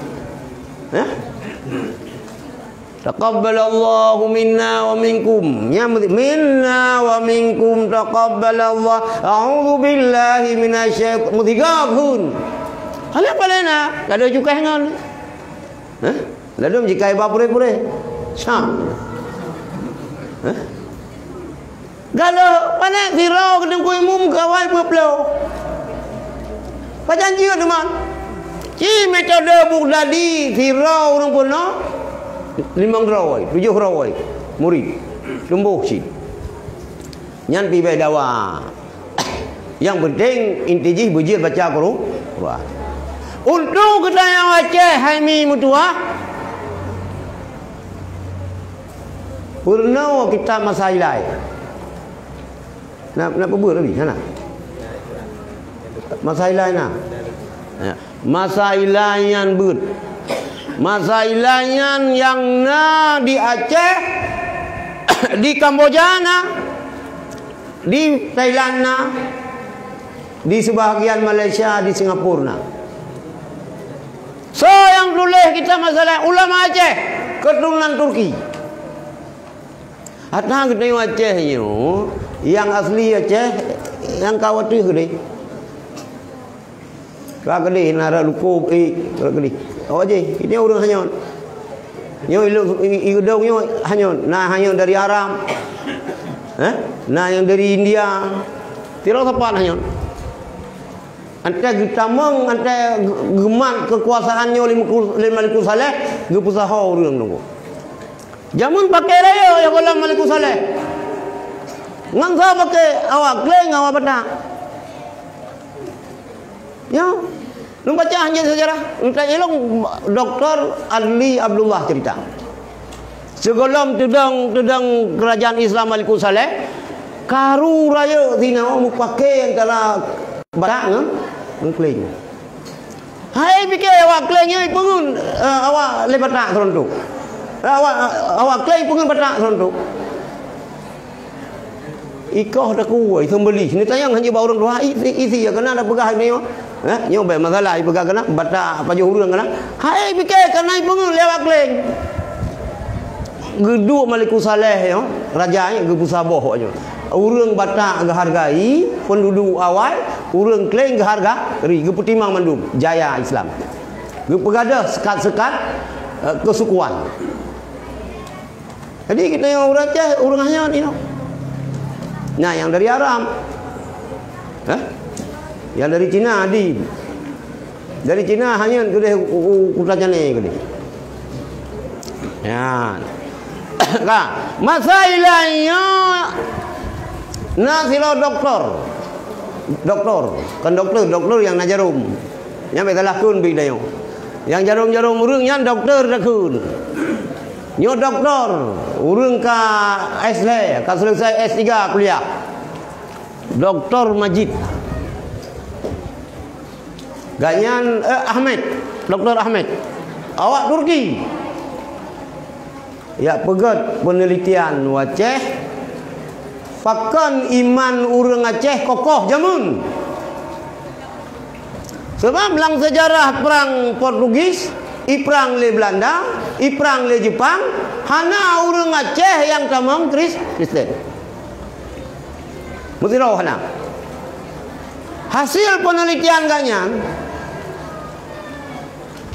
Taqabbalallahu minna wa minkum. Ya minna wa minkum taqabbalallah. A'udzu billahi minasyaitonir mutigabun. Ala palena, kada cukai ngon. Hah? Lalu jikai ba pure-pure. Sam. Hah? Galo mana tirau kedeng ku umum kawai peplo. Pajanji teman. Ci metode Bughdadi tirau orang puno. 5 rawai, 7 rawai murid tumbuh si nyan pi dawa. Yang penting intiji bujir baca Quran. Untuk kita yang Aceh Haimi mutua purna kita masailai. Nak buat lagi sana. Masailai na. Masailai yang but. Masailahnya yang na di Aceh, di Kamboja na, di Thailand na, di sebahagian Malaysia, di Singapura na. So yang tulis kita masalah ulama Aceh keturunan Turki. Hatta kita yang Aceh yang asli Aceh yang kawati gede. Kagede nara lukup kagede. Oh je, ini orang hanyon. Nyo idong nyo hanyon. Nah hanyon dari Arab. Nah yang dari India. Tiro sapan hanyon. Ante gitamang ante geman kekuasaannya oleh Malikus Saleh, gepusaha orang nunggu. Jamun pakai raya ya kalau Malikus Saleh. Ngangsa pakai awak kleng awak betak. Ya. Lu baca hanya sejarah. Entah elong Dr. Adli Abdullah cerita. Sebelum tudang kerajaan Islam Malikus Saleh, karu raya tina mu pakai antara batak ngkling. Hai pikir awak klengnya pengun awak le batak serontok. Awak kleng pengun batak serontok. Ikoh dah kuai sembeli. Ni tayang hanya bawa orang dua isi ya kena ada pegah ni. Nyo bae masalah pegah kena batak paju hurang kena. Hai pikir kena pengun lewat kleng. Geduk Malikus Saleh yo, rajanya ge pusaboh aja. Urang batak ge hargai, penduduk awal, urang kleng ge harga, ri ge putimang mandum jaya Islam. Ge pegadah sekat-sekat kesukuan. Jadi kita yang urang Aceh, urang hanya ni no. Nah, yang dari Arab. Yang dari Cina adi. Dari Cina hanya gede kutajane gede. Ya. Nah, masalahnya nasilo doktor yang najarum. Yang betalakun bidayo. Yang jarum-jarum urang yang doktor dakun. Nyo doktor, urang ka S3, ka selesai S3 kuliah. Doktor Majid. Ganyan Ahmed, Doktor Ahmed. Awak Turki. Ya pegat penelitian Aceh. Pakan iman urang Aceh kokoh jamun. Sebab lang sejarah perang Portugis, perang le Belanda, perang le Jepang, hana urang Aceh yang tamang Kristen. Mesti tahu hana. Hasil penelitian ganyan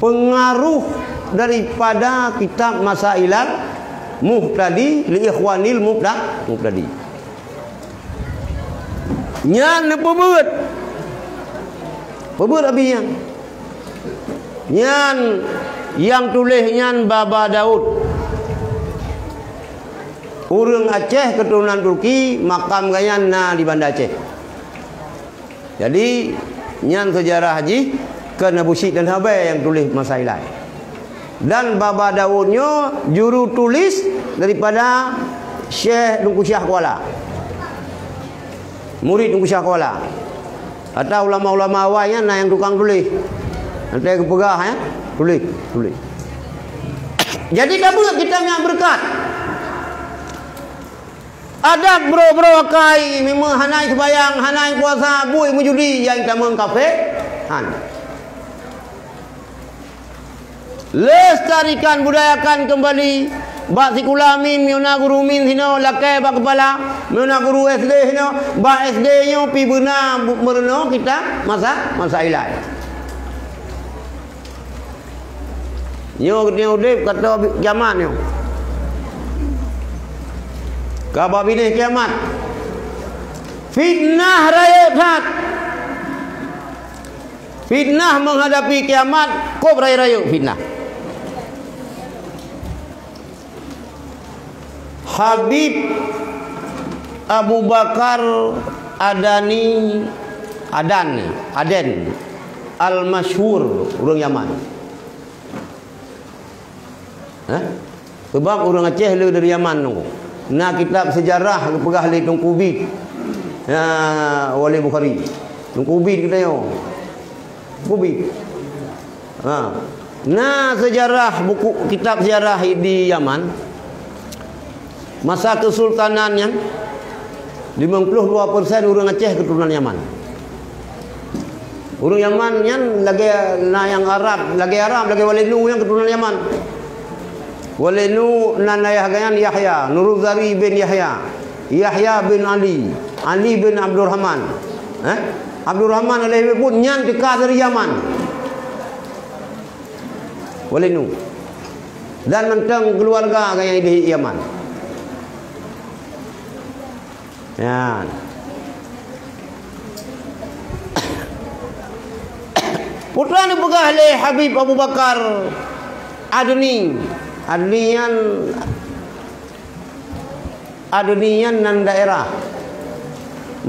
pengaruh daripada kitab Masailat Muhtadi li Ikhwanil Muhtadi. Nyan pebeut. Pebeut abian. Nyan yang tulis nyan Baba Daud. Urang Aceh keturunan Turki, makam ganyan na di Banda Aceh. Jadi nyan sejarah haji ke Nabusi dan Habai yang tulis Masailat. Dan Baba Daudnya juru tulis daripada Syekh Tunku Syah Kuala. Murid Tunku Syah Kuala. Atau ulama-ulama awalnya nah yang tukang tulis. Nanti kepegah ya, tulis. Jadi kabut kita yang berkat. Ada bro-bro kai memang hanai sembayang, hanai puasa, bui mujudi yang kita mengkafe. Lestarikan, budayakan kembali ba sikulamin miuna guru min sino lakai ba kepala miuna guru SD sino ba SD nyo pi beuna mereno kita masa ilai nyo udip kata kiamat nyo kabar bini kiamat fitnah raya hat fitnah menghadapi kiamat kau raya fitnah. Habib Abu Bakar Aden Al-Masyhur orang Yaman. Sebab orang Aceh le dari Yaman tu. Nah kitab sejarah pegah le Tungku Ubid. Wali Bukhari. Tungku Ubid kita yo. Ubid. Nah sejarah buku kitab sejarah di Yaman. Masa kesultanannya 52% orang Aceh keturunan Yaman. Orang Yaman yang lagi yang Arab, lagi Walenu yang keturunan Yaman. Walenu nan ayah gayan Yahya, Nuruzari bin Yahya, Yahya bin Ali, Ali bin Abdurrahman. Abdurrahman alaihi pun nyan dekat dari Yaman. Walenu. Dan mentang keluarga gaya di Yaman. Ya. Putra ni pegah le Habib Abu Bakar Adniyan nan daerah.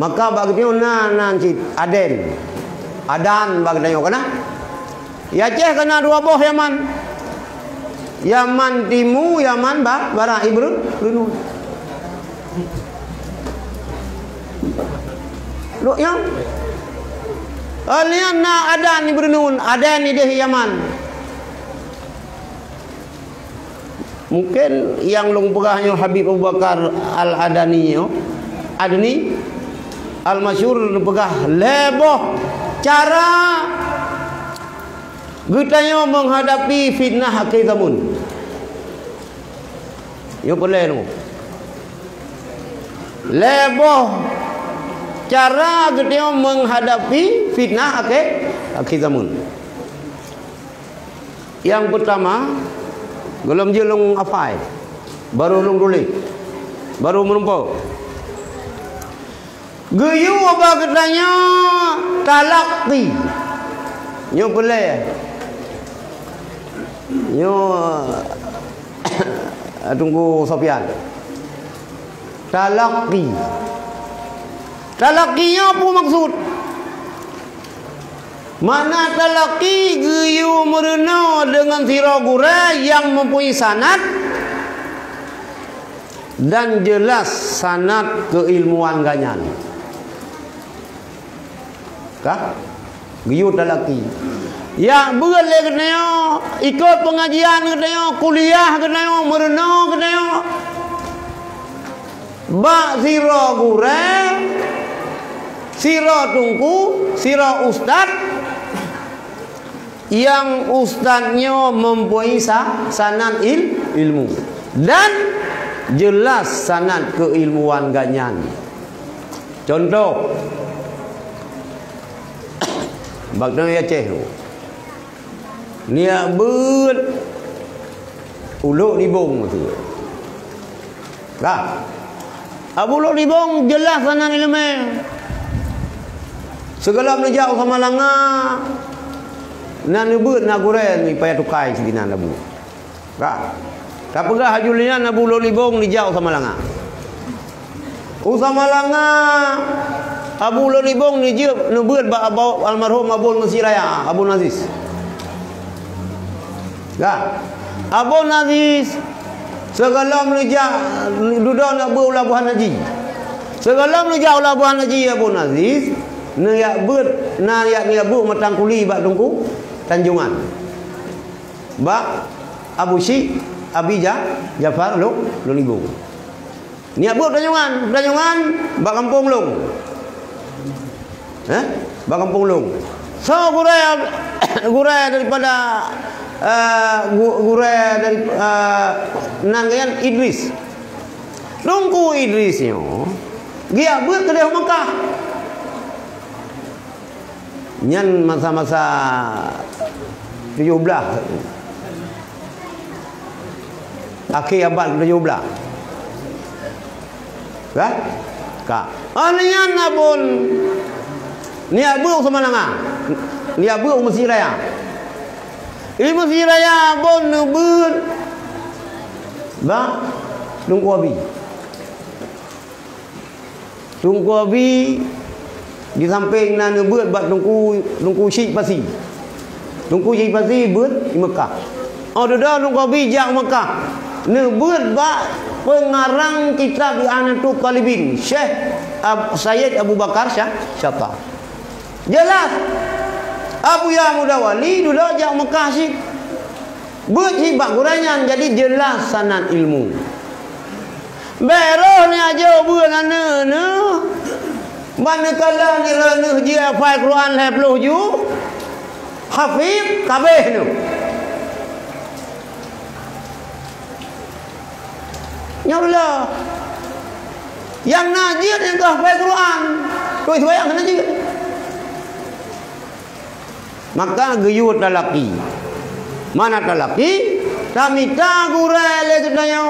Maka bagio nan cit Adan bagio kana. Ya Aceh kena dua boh Yaman. Yaman Timu, Yaman Barat Ibrun. Loh yang alian na Adan Ibrun, Adan ni deh Yaman. Mungkin yang long pegahnya Habib Abu Bakar Al-Adani Al-Masyhur pegah leboh cara gutanya menghadapi fitnah akhir zaman. Yo boleh tu. Leboh cara gutanya menghadapi fitnah akhir zaman. Yang pertama, gelom je long afai. Baru long tulis. Baru menumpau. Geyu apa katanya talaqi. Nyo boleh. Nyo tunggu Sofian. Talaqi. Talaqinya apa maksud? Mana talaqi geyu merena dengan siragura yang mempunyai sanad dan jelas sanad keilmuan ganyan. Kah? Geyu talaqi. Ya boleh katanya ikut pengajian katanya kuliah katanya merena katanya ba siragura sira tungku, sira ustad yang ustadnya mempunyai sanad ilmu dan jelas sanad keilmuan ganyan. Contoh bagna Aceh tu. Nia ber uluk libung tu. Dah. Abu uluk libung jelas sanad ilmu. Segala menjauh sama langa nan nebut na guren ni payah tukai sikinan abu. Ka. Tak pegah hajulian abu lo libong ni jauh sama langa. Usama langa abu lo libong ni je nebut ba almarhum Abul Masiraya Abu Nazis. Ka. Abu Nazis segala menjauh duduk nak beulabuhan haji. Segala menjauh labuhan haji Abu Nazis Nayak ber, nayak bu matang kuli bak tungku Tanjungan. Bak Abu Syik, Abijah, Jafar lo libung. Niat bu Tanjungan bak kampung long. Bak kampung long. So gurai daripada gure dari nanggayan Idris. Nunggu Idrisnya dia buat ke dia Mekah. Nyan masa-masa 17 akhir abad 17 kan? Kak anian abun ni abu sama nanga ni abu Mesir Raya. Ini Mesir Raya bon nubun ba tunggu abi di samping na nubut bat tunggu Syekh Pasi. Tunggu Syekh Pasi buat di Mekah. Oh dah tunggu abi jak Mekah. Nubut ba pengarang kitab Anatul Talibin Syekh Sayyid Abu Bakar Syata. Jelas Abu Ya Mudawali dulu jak Mekah sih. Buat hibak guranyan jadi jelas sanad ilmu. Beroh ni aja buat ana manakala ni ranah dia hafal Quran 20 ju hafiz kabeh tu. Nyaulah yang najis yang hafal Quran tu sembahyang kena najis. Maka geyut lelaki. Mana lelaki? Tamita gurai le katanya.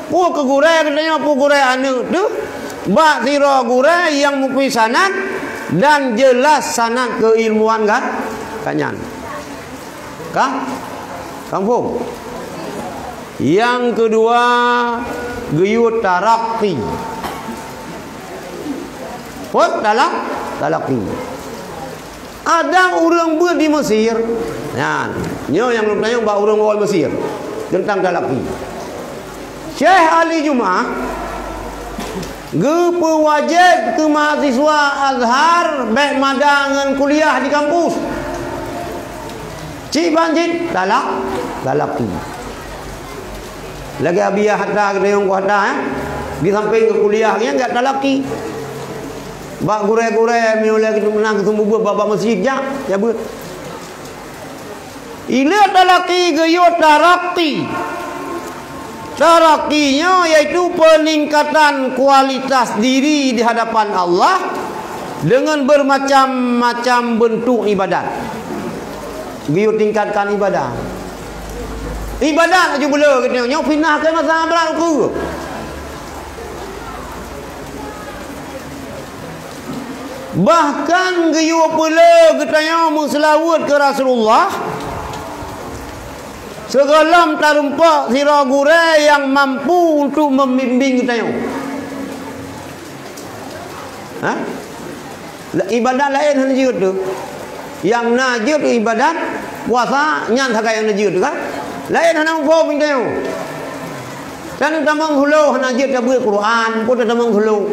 Pu ke gurai katanya pu gurai anu tu. Ba sira gurai yang mukmi sanad dan jelas sanad keilmuan kan? Kanyan. Kah? Kampung. Yang kedua geyut tarakki. Pot dalam talaki. Ada orang buat di Mesir. Nah, nyo yang lu tanya ba orang wal Mesir tentang talaki. Syekh Ali Jumaah ge wajib ke mahasiswa Azhar baik madangan kuliah di kampus. Cik banjit talaki. Lagi abiyah hatta ke yang kuata di samping ke kuliahnya enggak talaki. Bak gure-gure miula kita menang ketemu buat bapa masjid ya buat. Ila talaki geyot tarakti. Tarakinya yaitu peningkatan kualitas diri di hadapan Allah dengan bermacam-macam bentuk ibadat. Geyot tingkatkan ibadah. Ibadat aja boleh kita nyok pindah ke masa berlaku. Bahkan geyo pula katanya muslawat ke Rasulullah segalam tarumpak sira gure yang mampu untuk membimbing katanya. Ha? Ibadat lain hanya jut tu. Yang najut ibadat puasa nyan sakai yang najut kan? Lain hanya mampu katanya. Dan tamang hulu hanya jut kabul Quran, pun tamang hulu.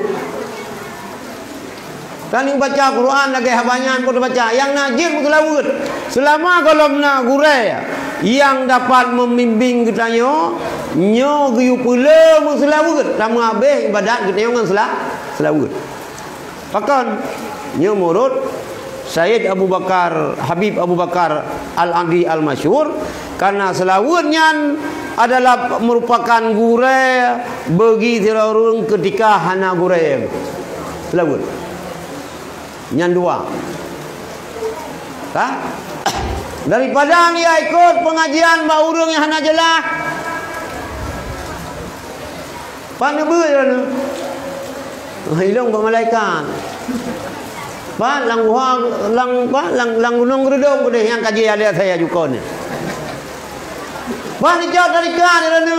Tani baca Quran lagi habanyan pun baca. Yang najis mutlawud. Selama kalau nak gurai yang dapat membimbing kitanya nyo geyu pula mutlawud. Tamu habis ibadat kita yang selawud. Pakan nyo murut Sayyid Abu Bakar Habib Abu Bakar Al-Andi Al-Masyhur karena selawudnya adalah merupakan gurai bagi orang ketika hana gurai. Selawud. Yang dua, ha? Daripada dia ikut pengajian mbak urung yang hana jelah, pan nebe je hilang ke malaikat. Pan lang gunung redong boleh yang kaji ada saya juga ni. Pan dijauh dari kan ni.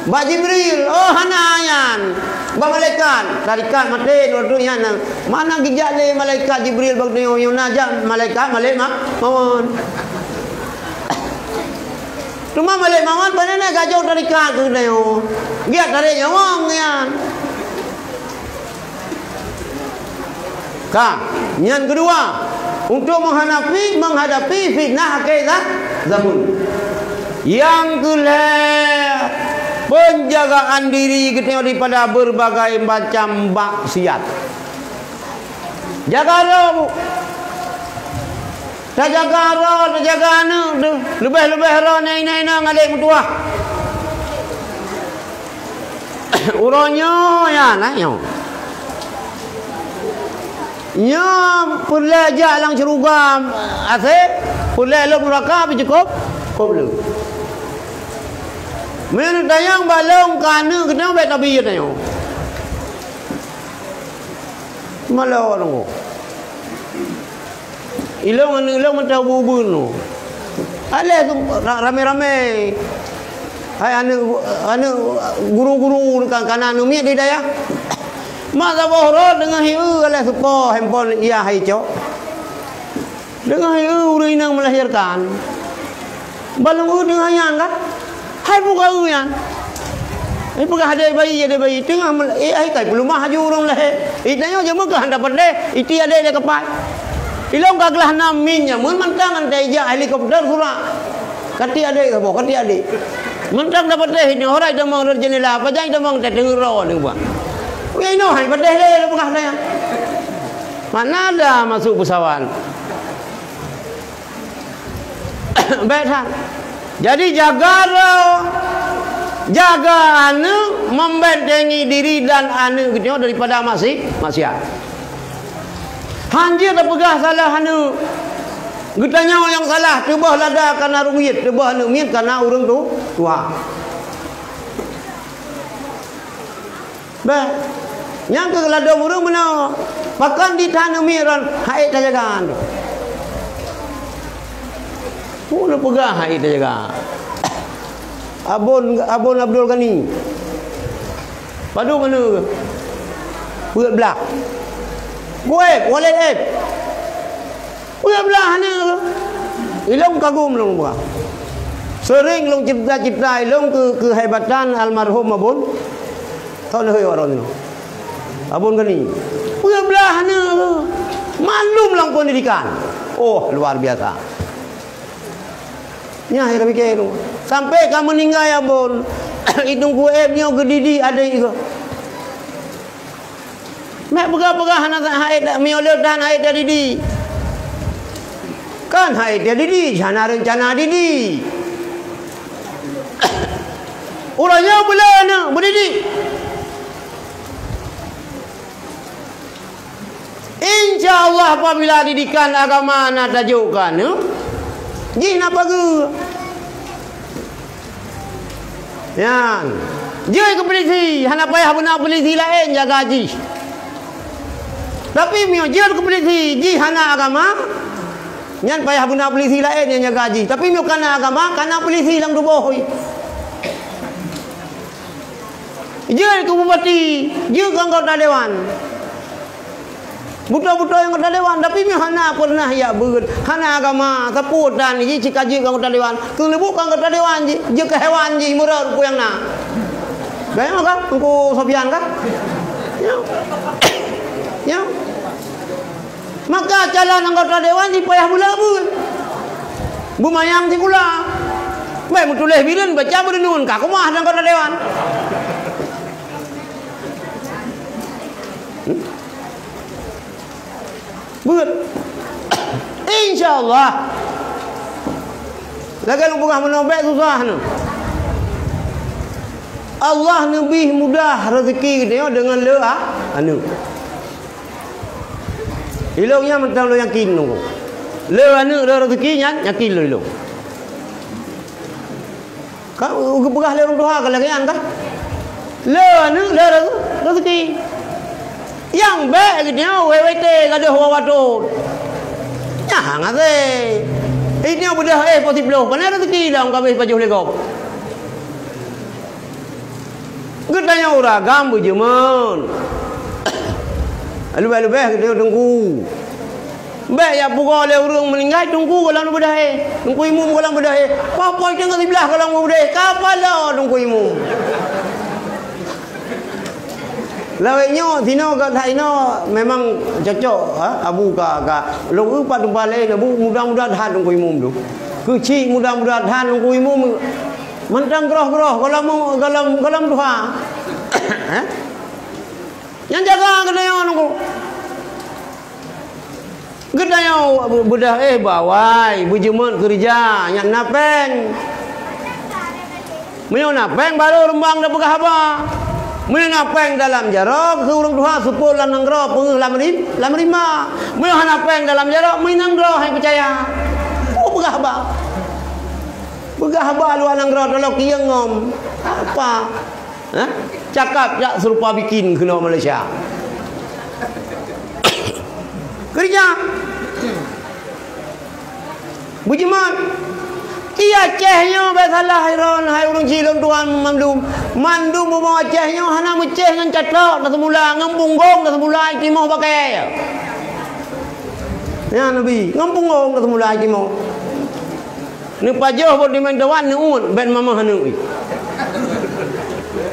Mbak Jibril, oh hana ayan. Mbak malaikat, tarikat mati dua-duanya mana gijak le malaikat Jibril bagni yang najak malaikat mawon. Cuma malaikat mawon panena gajau tarikat tu deo. Giat tarik nyawang yan. Ka, yang kedua untuk menghadapi fitnah akidah zaman. Yang kedua penjagaan diri kita daripada berbagai macam maksiat. Jaga roh. Tak jaga roh, tak jaga anak. Lebih-lebih roh naik-naik ngalik mutuah. Urangnya ya lah yo. Nya pelajak lang cerugam asik, pelajak neraka cukup. Cukup lu. Mana tayang balong kana kena bet tabi tayang. Malau orang. Ilong mentau bubun no. Ale tu rame-rame. Hai anu guru-guru kan kanan umi di daya. Masa bohro dengan hiu ale supo handphone ia hai cok. Dengan hiu udah inang melahirkan. Balong dengan yang kan. Hai buka uyan. Ini pegah ada bayi tengah ai kai belum mah haju urang leh. Itanya je mekah dapat deh. Iti ada dia kepai. Ilong kaglah naminnya mun mantangan teja helikopter surah. Kati adik ke kati adik. Mentang dapat deh ini orang dah mau jendela apa jangan dah mau tengero ni buat. Wei no hai padeh le pegah dah. Mana ada masuk pesawat. Baiklah. Jadi jaga anu membentengi diri dan anu gitu daripada maksiat. Hanjir dah pegah salah anu. Getanya yang salah tebah lada karena rumit, tebah anu miet karena urang tu tua. Bah. Yang ke lada urang mana? Pakan di tanah miran hai tak jagaan. Pun pegah hai tak jaga. Abon Abdul Ghani. Padu mana ke? Purat belah. Wallet app. Purat belah ni. Ilong kagum long buah. Sering long cipta ilong kehebatan almarhum Abon. Tahu nak orang ni. Abon Ghani. Purat belah ni. Malum lang pendidikan. Oh, luar biasa. Nya hira fikir tu. Sampai kamu meninggal ya Abon. Hitung kuepnya gedidi ada juga. Mek pegah-pegah anak haid mioleh dan haid didi. Kan haid didi, jana rencana didi. Orangnya belana berdidi. InsyaAllah apabila didikan agama nak tajukan, jin apa ke? Yang jai ke polisi, hana payah benar polisi lain jaga haji. Tapi mio jai ke polisi, ji hana agama, nyan payah benar polisi lain yang jaga haji. Tapi mio kana agama, kana polisi lang dubohoi. Jai ke bupati, jai ke anggota dewan. Buta-buta yang anggota dewan, tapi mio hana pernah ya beut. Hana agama, saput dan ji cikaji ke anggota dewan. Tu lebuk ke anggota dewan ji, je ke hewan ji murah ku yang na. Gaya kan? Engko Sofian kan? Ya. Ya. Maka calon anggota dewan si payah pula pun. Bumayang si kula. Baik mutuleh biren baca berenun ka kumah anggota dewan. Buat. InsyaAllah. Lagi lu bukan menobek susah nu. Allah lebih mudah rezeki dia dengan anu. Ilongnya mentang lo yakin nu. Anu rezeki yakin lo. Kau pegah le orang tua kalau kian kan? Anu rezeki. Yang baik dia WWT kada wawadot. Ya ngate. Ini budak positif lo. Mana rezeki dalam kami pajuh legop. Getanya ora gambu jemen. Alu-alu kita tunggu. Baik ya pukul le urang meninggal tunggu kalau budak tunggu imum kalau budak apa tengah sebelah kalau budak kapala tunggu imum. Lawainya tino kat haino memang cocok abu ka lu upat balik abu mudah-mudahan tunggu imum tu. Kecil mudah-mudahan tunggu imum mentang gerah-gerah galam duha. Yang jaga kena yang nunggu. Gedanya budah bawai berjemut kerja yang napeng. Menyo napeng baru rembang dah pegah apa. Menyo napeng dalam jarak ke urang Tuhan supul lan nangro pengeuh lam rima. Menyo napeng dalam jarak minangro hai percaya. Oh pegah apa? Pegah apa lu nangro tolok kieu ngom. Apa? Hah? Cakap jak serupa bikin kena Malaysia. Kerja berjemut ia Acehnya basalah hairon hai urang cilon tuan mandum mau Acehnya hana meceh ngan catlok dah semula ngampunggong dah semula timau pakai ya nabi ngampunggong dah semula timau ni pajoh bod di mendawan neun ben mama hanu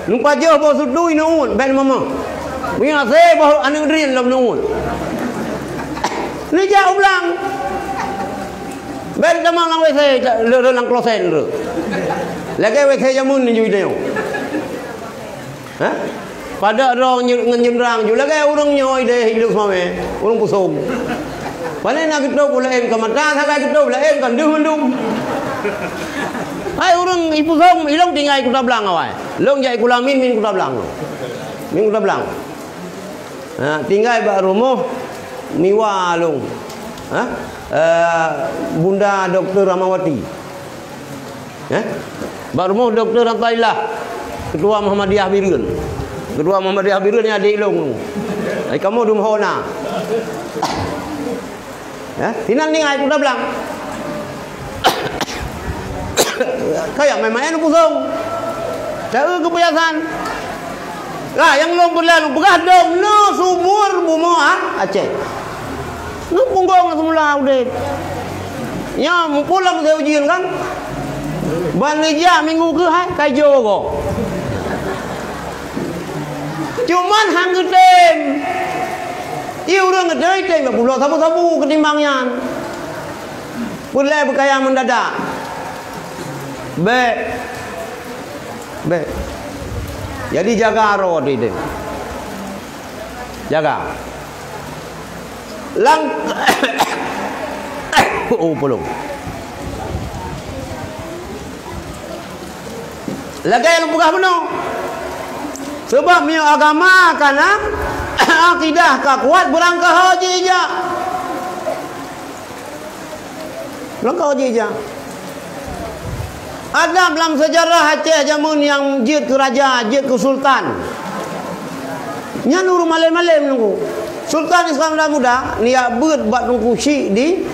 ni pajoh bod sudui neun ben mama biasa bah anu drin lam neun ni jauh ulang ben tamang lang WC le lang klosen le lagi WC jamun ni juga ha pada rong nyenrang juga lagi urang nyoy deh hidup mame urang pusung panen nak kita pula em ke mata sakai kita pula em kan dum hai urang ibu song ilong tinggal kuda belang awai long jai kulamin min kuda belang min kuda belang ha tinggal ba rumah miwa long ha Bunda Dr. Ramawati. Baru Dr. Antailah Ketua Muhammadiyah Birun. Ketua Muhammadiyah Birun yang adik long. Ai kamu dum hona. Tinang ningai kuda belang. Kayak memang anu pusong. Tahu kebiasaan. Lah yang long berlalu begah dom no subur bumo Aceh. Ngampunggong semula udah. Ya pulang saya ujian kan. Ban meja minggu ke hai kajo kok. Cuman hang getem. Ieu urang gedei teh pulau sabu-sabu ketimbangnya. Pulai berkaya mendadak. Be. Jadi jaga ro dia. Jaga. Lang oh belum lagi yang buka benar sebab mi agama kana akidah ka kuat berangka haji je berangka haji je ada dalam sejarah Aceh jamun yang jid ke raja jid ke sultan nya nur malem-malem nunggu Sultan Islam dah muda niat beut buat nungkusi di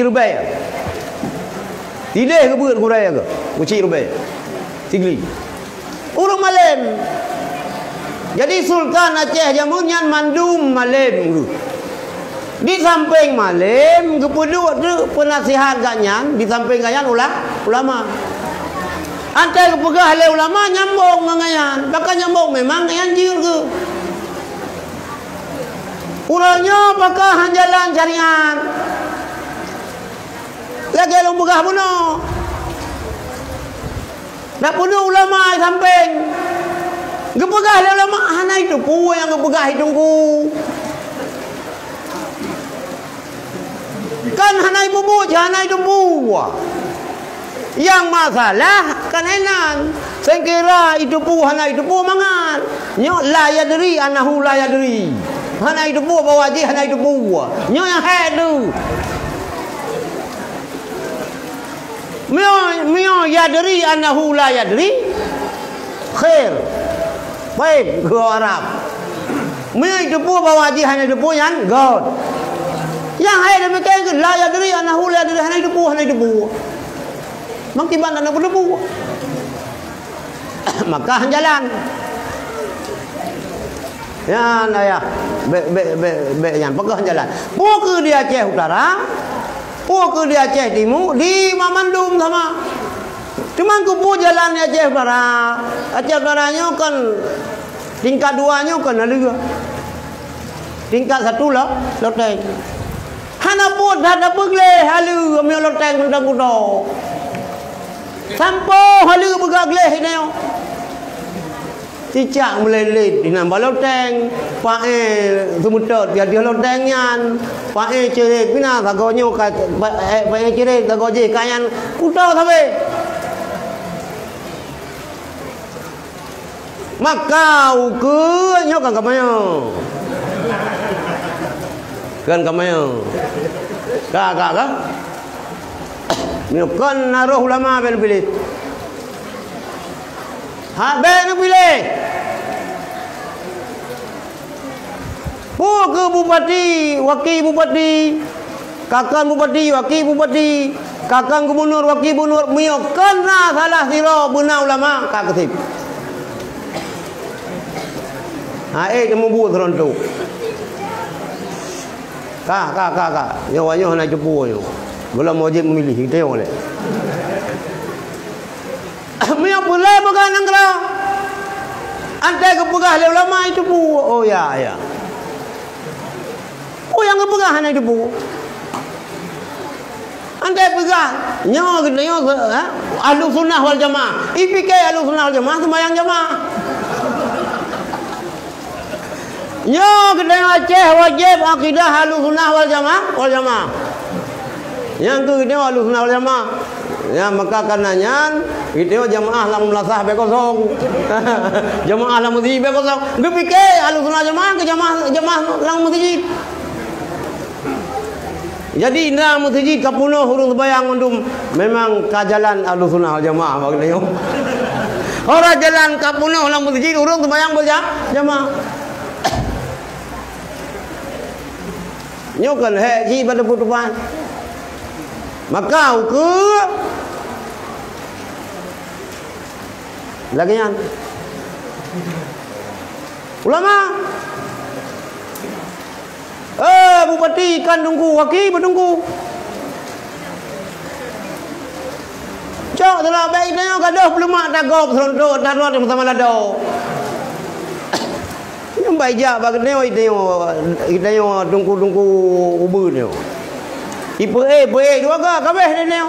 Rubai. Tidak ke beut kurai ke? Kuci Rubai. Tigli. Urang malem. Jadi Sultan Aceh jamun nyan mandum malem dulu. Di samping malem kepedu tu penasihat ganyan, di samping ganyan ulama. Antai kepegah le ulama nyambung ngangan. Bakal nyambung memang ganyan jir ke. Urangnya apakah jalan carian lagi long begah bunuh nak bunuh ulama samping gepegah ulama hana itu pu yang gepegah hitungku kan hana ibu hana itu pu yang masalah kan enan saya kira itu pu hana itu pu mangan nyok la yadri anahu la yadri hana itu buah bawa je hana itu buah nyo yang hadu mio yadri annahu la yadri khair baik ke Arab mio itu buah bawa je hana itu buah yang god yang hadu mereka la yadri annahu la yadri hana itu buah mangtiban dan buah maka jalan ya naya be yang pegah jalan ke di Aceh Utara ke di Aceh Timur di Mamandum sama cuman kupu jalan di Aceh Utara Utaranya kan tingkat 2 nya kan ada tingkat 1 lah loteng hana pun ada begle halu amil loteng undang kudo sampo halu begagle ini cicak melelit di nama loteng pae sumutot dia dia loteng nyan pae cerit pina tagonyo ka pae cerit tagoje kayan kutau sabe makau ke nyo kan kamayo kan kamayo ka minukkan naruh ulama bel-belit habe nak pilih ke bupati wakil bupati kakang bupati wakil bupati kakang gubernur wakil gubernur minukkan salah siro benar ulama kak ketip kamu buat terontok kak nyawa nak cepu yo belum wajib memilih kita yang oleh miak boleh pegang angkara antai kepegah oleh ulama itu bu oh ya oh yang kepegah itu bu antai pegang nyawa kita nyawa ahlu sunnah wal jamaah IPK ahlu sunnah wal jamaah sembahyang jamaah nyawa kita Aceh wajib akidah ahlu sunnah wal jamaah yang tu kita ahlu sunnah wal jamaah ya maka karenanya itu jamaah lam lasah be kosong jamaah lam masjid be kosong gepike ahlu sunnah jamaah ke jamaah lam masjid jadi indah masjid kapunuh hurung sembahyang undum memang kajalan ahlu sunnah wal jamaah maknanya orang jalan kapunuh lam masjid hurung sembahyang berjamaah nyokan haji pada putupan maka ke lagian ulama bupati kan tunggu wakil bertunggu cok telah baik tengok gaduh belum mak tagop serontok taruh bersama lado yang baik jak bagi tengok tunggu ubur ni ipe dua ke kabeh ni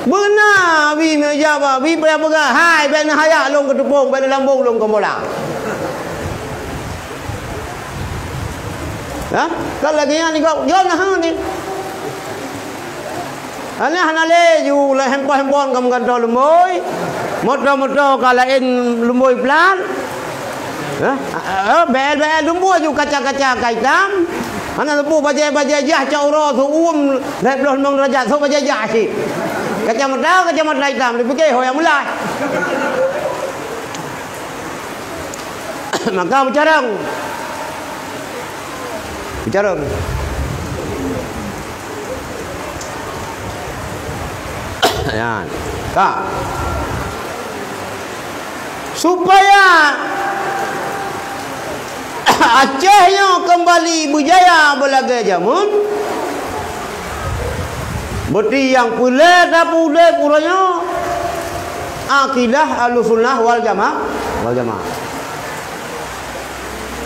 benar bi menjawab bi berapa hai ben hayak long ke tepung ben lambung long ke bola kalau lagi ni kau jom nah ni ana hanale ju la hempon kamu kan tol lumboy moto kalain lumboy plan bel lumboy ju kaca-kaca kaitam ana lepu baja jah cauro tu dah belum mong derajat so baja jah si kacamata hitam dipikir hoyang mulai maka bicara ya kak supaya Acehnya kembali berjaya belaga jamun berarti yang pula tak pula kurangnya akidah Ahlussunnah wal Jamaah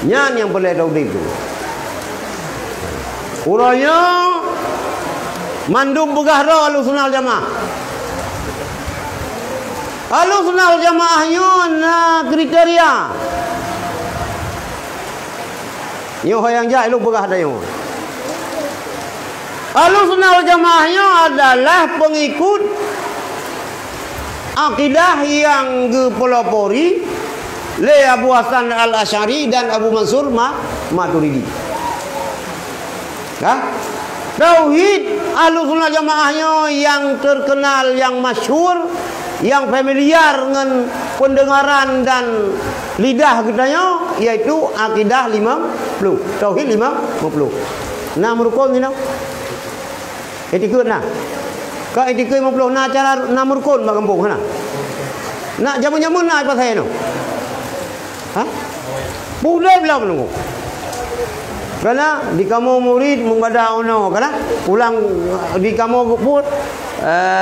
nyan yang boleh tahu itu kurangnya mandum begahra Ahlussunnah wal Jamaah Ahlussunnah wal Jamaahnya na kriteria yo yang jah lu begah dah yo Ahlussunnah wal Jamaahnya adalah pengikut akidah yang dipelopori le Abu Hasan Al-Asy'ari dan Abu Mansur Maturidi. Tauhid Ahlussunnah Jamaahnya yang terkenal, yang masyhur, yang familiar dengan pendengaran dan lidah kitanya yaitu akidah 50, tauhid 50. Nah rukun ni nah. Etikut nah. Ka etikut 50 nah cara 6 rukun bang kampung nah. Nak jamun-jamun nah apa saya no. Boleh belum nunggu. Karena di kamu murid membaca ono karena pulang di kamu pun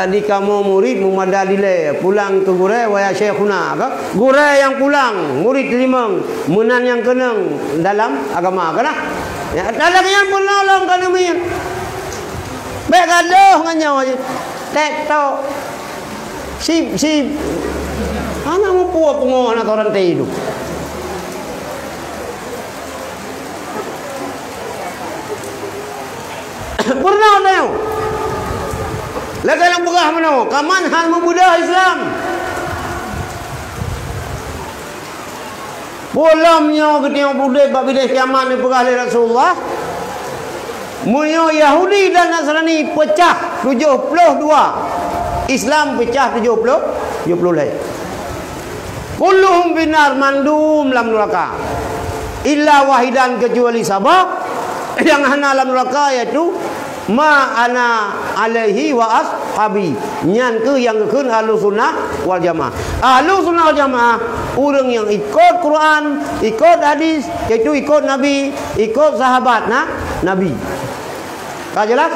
di kamu murid membaca dile pulang ke gure waya syekhuna ka gure yang pulang murid terima menan yang kenang dalam agama karena ya dalam yang penolong kan ini baik gaduh nganyo tek tok sip Anak mau puas pengoh anak orang teh itu. Pernah tahu? Lagi yang begah mana? Kaman hal membudah Islam. Polamnya ketika budaya bab bidah kiamat ni pegah oleh Rasulullah. Munyo Yahudi dan Nasrani pecah 72. Islam pecah 70 lain. Kulluhum binar mandum lam neraka. Illa wahidan kecuali sabab yang hana lam neraka iaitu ma ana alaihi wa ashabi. Nyan ke yang keun Ahlus Sunnah wal Jamaah. Ahlus Sunnah wal Jamaah orang yang ikut Quran, ikut hadis, iaitu ikut Nabi, ikut sahabat Nabi. Kau jelas?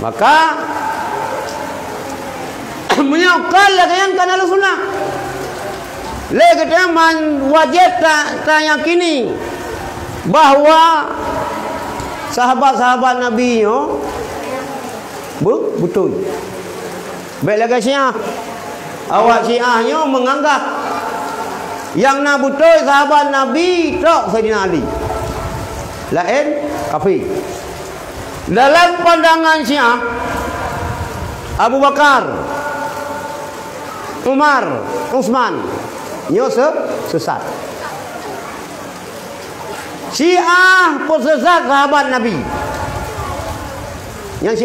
Maka menyokal lagi yang kan Ahlus Sunnah. Lagi man wajib tak yakini bahawa sahabat-sahabat Nabi yo betul. Baik lagi Syiah. Awak Syiahnya menganggap yang nak betul sahabat Nabi tak Sayyidina Ali. Lain kafir. Dalam pandangan Syiah, Abu Bakar, Umar, Utsman nyo sesat. Syiah pun sesat sahabat Nabi. Yang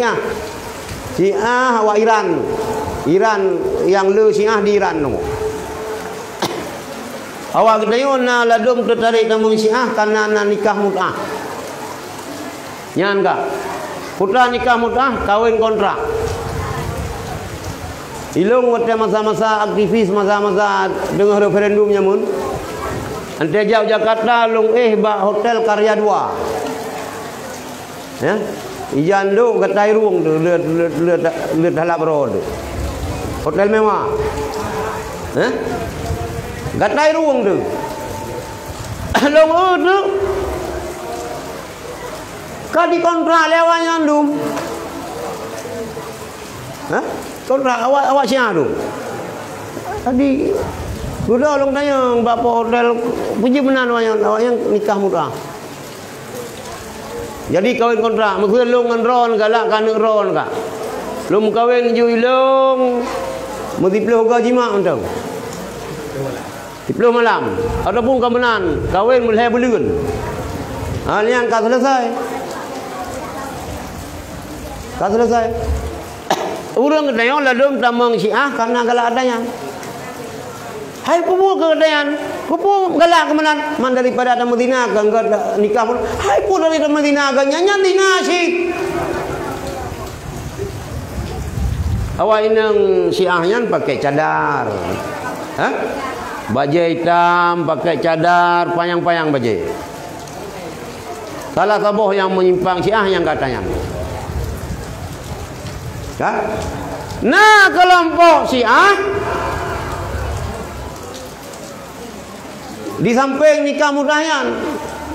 Syiah awak Iran yang le Syiah di Iran tu. Awak kena na ladum tertarik nama Syiah karena na nikah mut'ah. Nyan ka. Putra nikah mut'ah kawin kontrak. Ilung waktu masa-masa aktivis, masa-masa dengar referendumnya mun. Ante jauh Jakarta long ba hotel Karya 2. Ya. Ijan tu katai ruang tu le halap road. Hotel mewah. Katai ruang tu. Long tu ka di kontrak lewanya tu. Kontrak awak Syiah tu. Tadi sudah long tanya bapa hotel puji benar awak yang nikah murah. Jadi kawin kontrak, mungkin long ngan galak kan ron ka. Long kawin ju ilong mesti puluh gaji mak entau. 10 malam ataupun kamenan kawin mulai bulan. Hal yang ka selesai. Orang ketanya ladum tamang Syiah karena galak adanya. Hai pupuk keadaan, pupuk galak kemenan man daripada ada Madinah kan nikah pun. Hai pun dari Madinah kan nyanyi dinasik. Awak inang Syiahnya pakai cadar. Baju hitam pakai cadar, payang-payang baju. Salah sabuh yang menyimpang Syiah yang katanya. Nah kelompok Syiah di samping nikah mudahnya,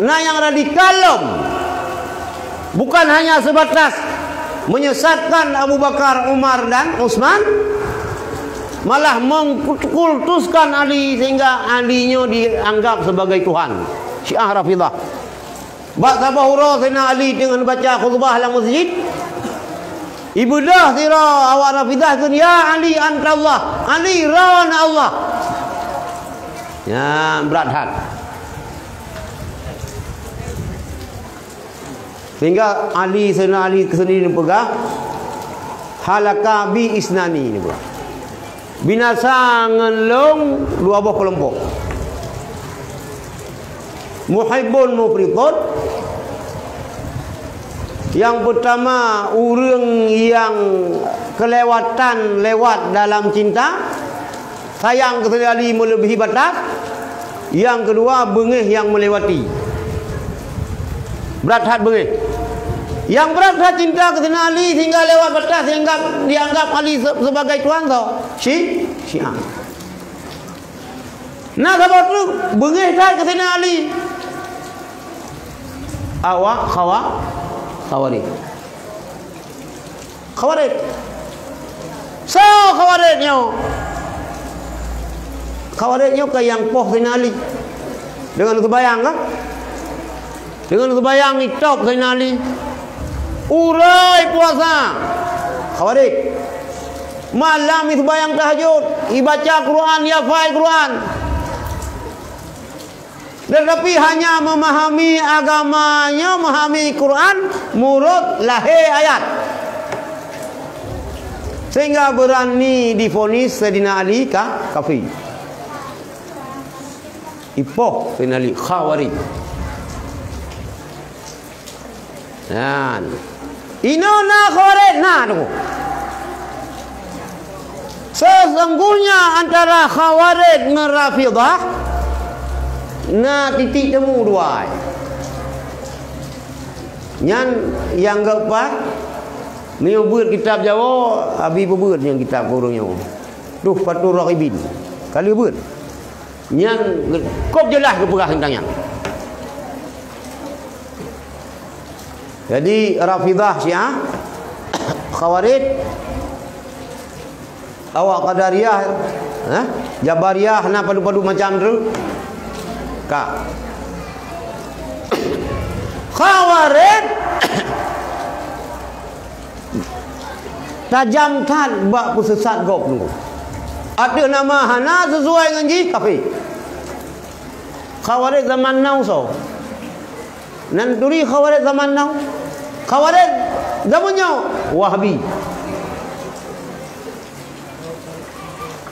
nah yang radikal bukan hanya sebatas menyesatkan Abu Bakar, Umar dan Utsman, malah mengkultuskan Ali sehingga alinya dianggap sebagai Tuhan. Syiah Rafidah. Bak sabahura Sayyidina Ali dengan baca khutbah dalam masjid. Ibadah sira awak Rafidah kun ya Ali anta Allah. Ali rawan Allah. Ya, berat hati. Sehingga Sayyidina Ali sendiri pegang halaka bi isnani ni pula. Binasa ngelong dua buah kelompok. Muhibbun mufridun. Yang pertama orang yang kelewatan lewat dalam cinta. Sayang ke Sayyidina Ali melebihi batas. Yang kedua bengih yang melewati. Berat hati bengih. Yang berat hati cinta ke Sayyidina Ali sehingga lewat batas sehingga dianggap Ali sebagai Tuhan tau. Syiah. Nah sebab tu bengih hati ke Sayyidina Ali. Awak Khawarij. Khawarijnya Khawarijnya ke yang poh Sayyidina Ali. Dengan itu bayang kan? Dengan itu bayang ni top Sayyidina Ali. Urai puasa. Khawarij. Malam itu bayang tahajud, ibaca Quran, hafal Quran. Tetapi hanya memahami agamanya, memahami Quran, murud lahir ayat. Sehingga berani divonis Sayyidina Ali kafir. Ipoh Sayyidina Ali Khawarij. Dan inona Khawarij nah tu. Sesungguhnya antara Khawarij dengan Rafidah na titik temu dua. Yang keempat menyebut kitab Jawa, abi berbut yang kitab orangnya. Tuh Fathur Raqibin. Kali berbut. Yang kop jelas ke perah tentangnya. Jadi Rafidah Syiah, Khawarij, awak Qadariyah, Jabariyah, nak padu-padu macam tu. Kak. Khawarij tajam tan bak pusat gop tu. Ada nama hana sesuai dengan ji kafir. Khawarij zaman now so. Nan turi Khawarij zaman now. Khawarij zamannya Wahabi.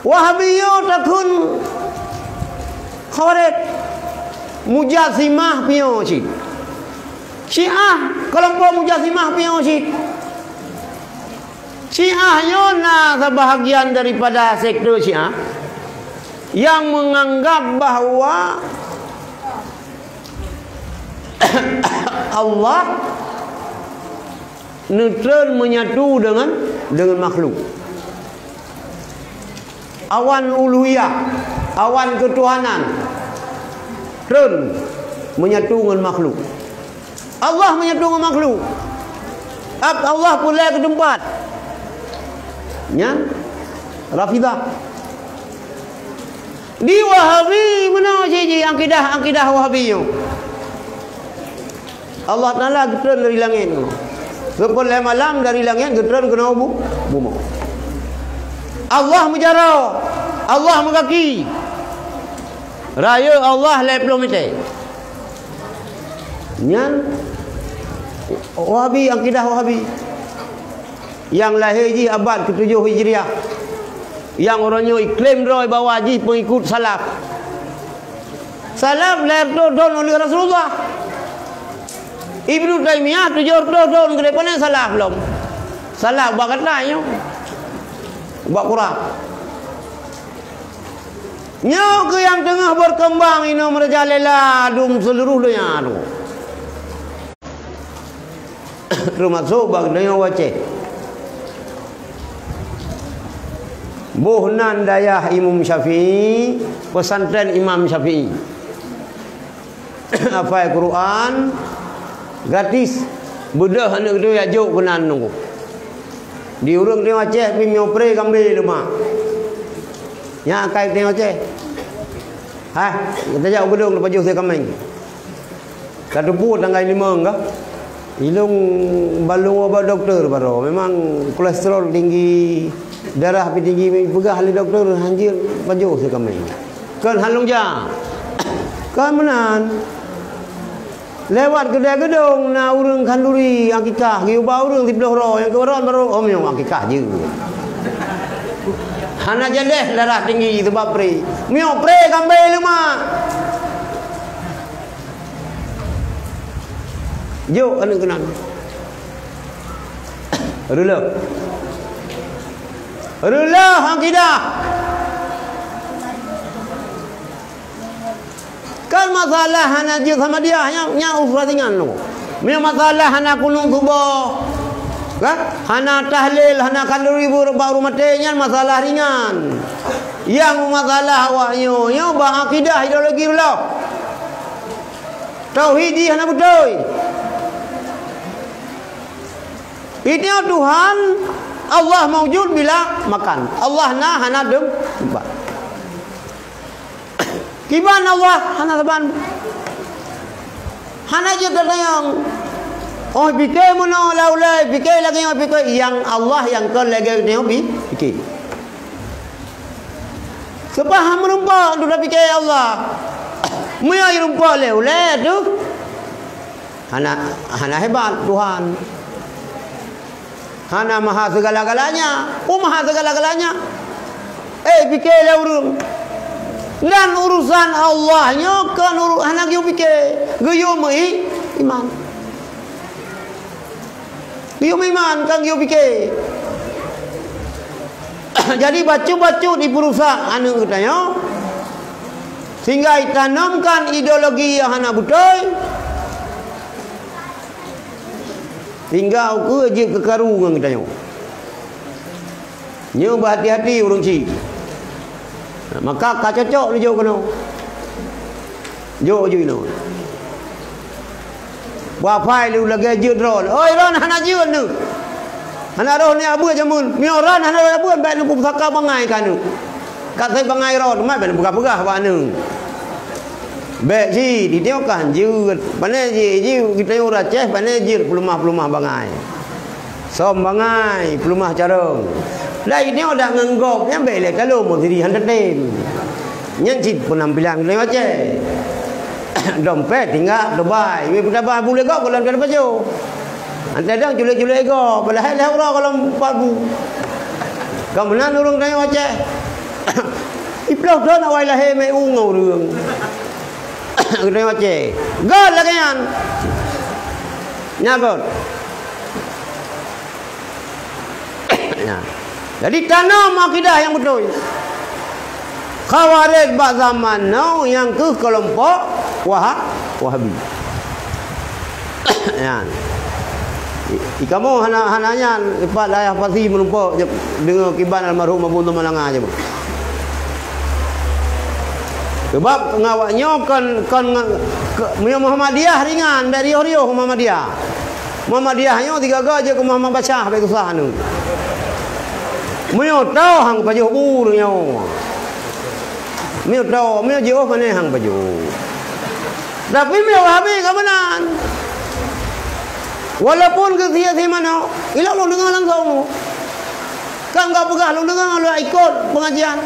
Wahabiyo takun Khawarij Mujassimah punya cik. Syiah kelompok Mujassimah punya cik. Syiah yona sebahagian daripada sektor Syiah yang menganggap bahawa Allah neutral menyatu dengan makhluk. Awan uluhiyah, awan ketuhanan, neutral menyatu dengan makhluk. Allah menyatu dengan makhluk. Allah pulai ke tempat. Nya Rafidah. Di Wahabi mana jadi akidah Wahabi yo. Allah Taala getar dari langit. Sepuluh malam dari langit getar kena bumi. Allah menjara, Allah mengaki. Raya Allah leplo mete. Nya Wahabi, akidah Wahabi yang lahir ji abad ke-7 Hijriah, yang orangnya iklim roy bahawa ji pengikut salaf. Salaf lahir tahun oleh Rasulullah. Ibnu Taimiyah 7 tahun ke depan salaf belum. Salaf buat katanya buat Quran. Nyo ke yang tengah berkembang ini merajalela dum seluruh dunia tu. Termasuk bagainya wajah Buhnan Dayah Imam Syafi'i, pesantren Imam Syafi'i. Hafal Quran gratis. Budak anak tu ya jok kenan nunggu. Di urang dia Aceh pi miopre kambe lemak. Nya kai dia Aceh. Kita jauh gedung lepas jauh saya kameng. Kadu pu tanggal 5 enggak? Ilung balung obat doktor baru. Memang kolesterol tinggi, darah tinggi, pegah ahli doktor hanjir baju saya kami. Kan halung ja. Kan menan. Lewat kedai gedung na urang kanduri akikah, gi ubah urang 10 ro yang keron baru om yang akikah je. Hana jendeh darah tinggi sebab pre. Mio pre kambe lima. Jo anak kenal. Rula akidah. Kan masalah hana je sama dia nya usrah ringan tu. Memang masalah hana kunung tubuh. Kan? Hana tahlil, hana kalori baru matenya masalah ringan. Yang masalah awaknya, yo bah akidah ideologi dulu. Tauhidi hana betul. Ini Tuhan Allah mawjud bila makan. Allah na hana dem tempat. Kiban Allah hana taban. Hana je tayang. Oh fikir mono laulai fikir lagi fikir yang Allah yang kan lagi tengok fikir. Sepaham rumpa tu dah fikir Allah. Muya rumpa laulai tu. Hana hebat Tuhan. Hana maha segala-galanya. Maha segala-galanya. Fikirlah urung. Dan urusan Allahnya kan anak you fikir. Gayo mai iman. Gayo iman kan you fikir. Jadi baca-baca di perusahaan anu katanya. Sehingga ditanamkan ideologi yang hana betul. Hingga aku je kekarungan katanya. Nyo berhati-hati urang ci. Maka kacocok dia jauh kena. Jauh je no. Bapa lu lagi je ron. Oi ron hana je nu. Hana roh ni abu jamun. Mi ron hana abu baik nu pusaka bangai kan nu. Kat sai bangai ron mai baik pegah-pegah ba nu. Baik ji ditengokkan je. Pane je kita ora ceh pane je pelumah-pelumah bangai. Som bangai pelumah carong. Lai ni ada ngenggok yang bele kalau mau diri hendak tem. Nyancit penampilan ni macam. Dompet tinggal Dubai. We pun dapat boleh gok kalau ada baju. Ante dah julek-julek gok. Padahal dah orang kalau 4,000. Kemudian orang tanya macam. Iplau dah nak wai lahir mai ungau reung. Tanya macam. Gol lagi kan. Nyagot. Nah. Jadi tanam akidah yang betul. Khawarij bak zaman now yang ke kelompok Wahabi. Ya. Ikamu hananya ipat layah pasti menumpuk dengan kiban almarhum Abu Malanga aja. Sebab ngawaknya kan Muhammadiyah ringan dari Rio Muhammadiyah. Muhammadiyahnya digagal aja ke Muhammad Bashar begitu sah nu. Mio tahu hang baju burnya. Mio tahu, mio jauh mana hang baju. Tapi mio Wahabi kebenaran. Walaupun kesia si mana, ilah lu dengar langsung. Kan enggak pegah lu dengar lu ikut pengajian.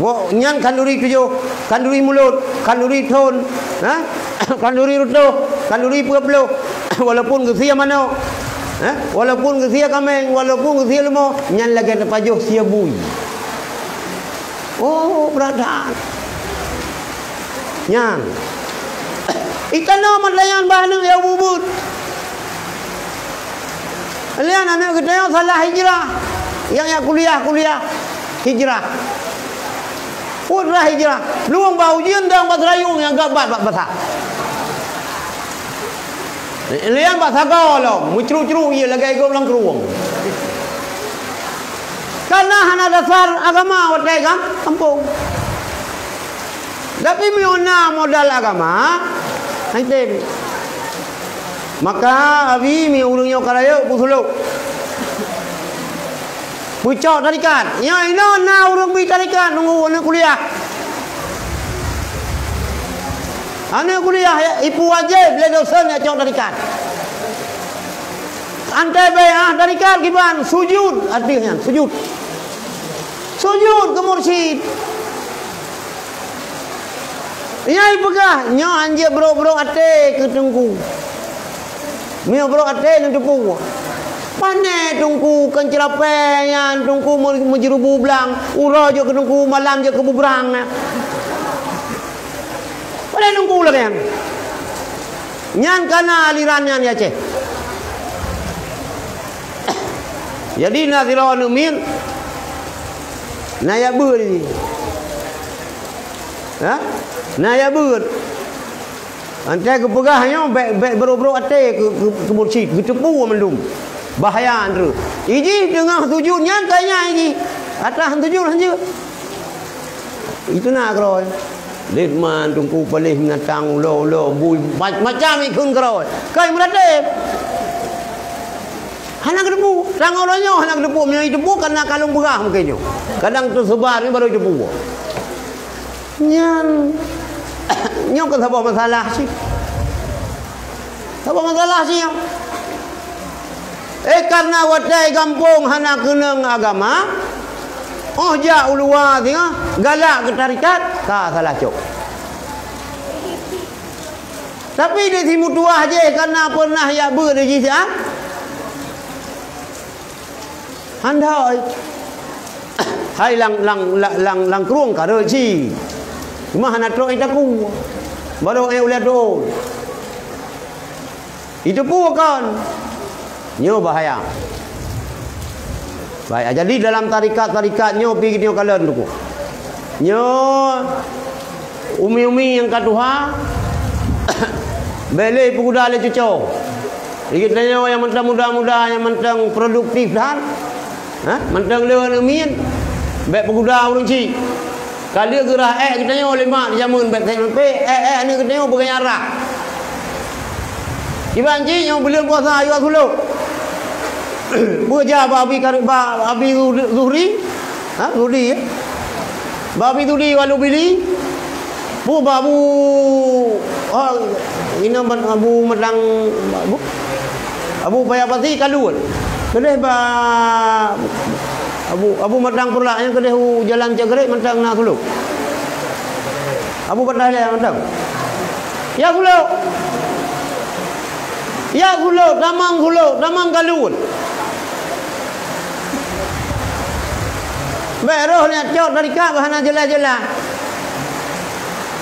Wo nyan kanduri tujuh, kanduri mulut, kanduri tone, kanduri rutuh, kanduri pegaplo. Walaupun kesia mana. Walaupun kesia kameng, walaupun kesia lemo, nyan lagi ada pajuh sia bui. Oh, beradaan. Nyan. Ikan nama layan bahan ya bubut. Lian anak kita yang salah hijrah. Yang kuliah hijrah. Putra hijrah. Luang bau jian dang batrayung yang gabat basah. Lian bahasa kau lo, mucru-cru ia lagi kau bilang keruang. Karena hana dasar agama watai kan, kampung. Tapi miona modal agama, nanti. Maka abi mi ulungnya karayo pusuluk. Pucok tarikat. Ya ino na urung bi tarikat nunggu kuliah. Anak kuliah ibu wajib le dosen ya cok tarikat. Antai bayah tarikat kiban sujud artinya sujud. Sujud ke mursyid. Nyai pegah nyo anje bro ate ke tungku. Mio bro ate nu tepu. Pane tungku kencerape yang tungku menjerubu blang, uro je ke tungku malam je ke bubrang. Pada nunggu lagi kan. Nyan kana alirannya ni Aceh. Jadi nazirawan umil naya ber ni. Naya ber. Antai ke pegahnya baik bro ate ke mursyid, ke tepu mendum. Bahaya tu. Iji dengan tujuh nyan kaya iji. Atas tujuh hanya. Itu nak keroi. Lidman tungku palih ngatang lo bui macam ikun keroi. Kai meradep. Hanak debu, rangolonyo hanak debu, menyai debu karena kalung begah mungkinnya. Kadang tu sebar ni baru debu. Nyan nyok kan apa masalah sih? Apa masalah sih? Karena wadai kampung hana kenang agama. Oh ja ulua tengah galak ke tarikat ka salah cok. Tapi dia timu tua je karena pernah ya ber di jisa. Handai. Hai lang kruang ka re chi. Cuma hana tro itaku. Baru ulah do. Itu pun kan. Nyo bahaya. Baik, jadi dalam tarikat-tarikat nyo pergi nyo kalian tu. Nyo umi-umi yang katuha beli pemuda le cucu. Kita nyo yang mentang muda-muda, yang mentang produktif dah. Mentang lewan umin. Baik pemuda urang ci. Kali gerah kita nyo lima jamun baik tempe ni kita nyo bergaya arah. Iban ci nyo beli puasa ayu dulu. Buja babi zuhri, zuhri ya. Babi zuhri walau beli, babu, ini abu medang, abu payah pasti kaluan. Kedai abu medang pula yang kedai jalan Cageret medang nak dulu. Abu pedal ya medang. Ya dulu. Ya dulu, damang kaluan. Beroh ni cok dari kak bahana jelas-jelas.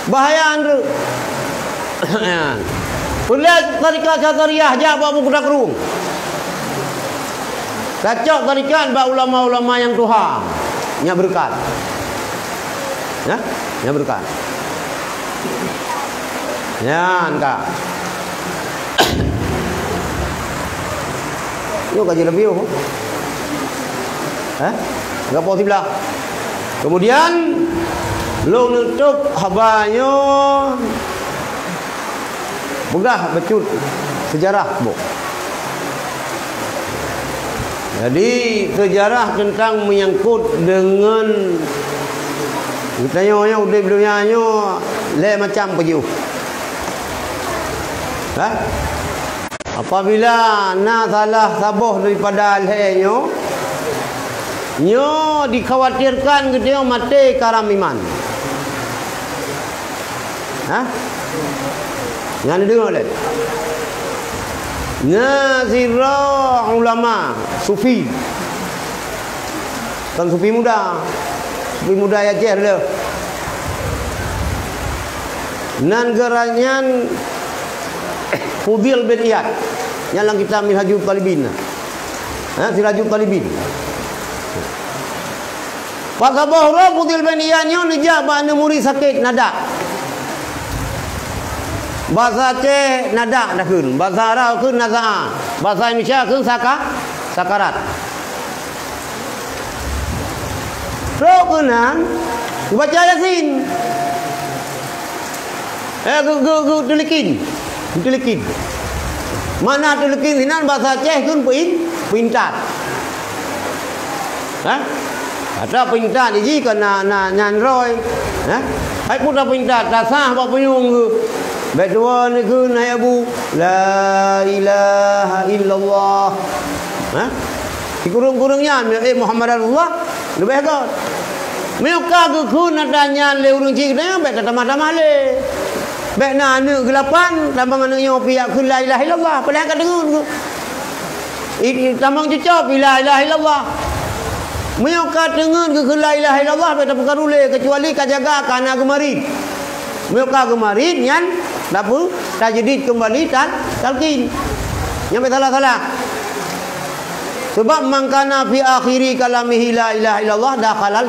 Bahaya andru. Pulas tarikat syariah ja bawa buku dakrung. Kacok tarikat ba ulama-ulama yang tuha. Nya berkat. Ya, nya berkat. Yan kak. Yo kaji lebih yo. Enggak apa sebelah. Kemudian lo nutup habanyo begah becut sejarah bu. Jadi sejarah tentang menyangkut dengan katanya udah belumnyanyo le macam peju. Apabila na salah saboh daripada lehnyo nyo dikhawatirkan dia mati karam iman. Yang dengar oleh nazirah ulama sufi. Kan sufi muda ya cer le. Nan geranyan Fudil bin Iyad yang kita Minhajul Talibin. Sirajul Talibin. Pak Kabahra Fudil bin Iyad nyo nijak ba muri sakit nada. Bahasa Aceh nada dah kun, bahasa Arab kun nazaa, bahasa Indonesia kun sakarat. Pro kunan baca Yasin. Tulikin. Mana tulikin sinan bahasa Aceh kun pintat. Ada pintat ji kana nyan roy. Hai pun dah pintat dah sah ba penyung ke. Bedua ni kun hai abu la ilaha illallah. Kurung-kurungnya Muhammad Rasulullah lebih kan. Mereka ke kun adanya le urang cik dia baik kata mata le. Baik na anu gelapan tambang anu yo pihak kun la ilaha illallah padahal kan dengar ke. Ini tambang cecop la ilaha illallah. Mereka dengar ke la ilaha illallah baik tak perlu kecuali kajaga kana gemari. Mereka gemari nyan dapur tajdid kembali talqin. Yang salah. Sebab mangkana fi akhiri kalamihi la ilaha illallah dakhalal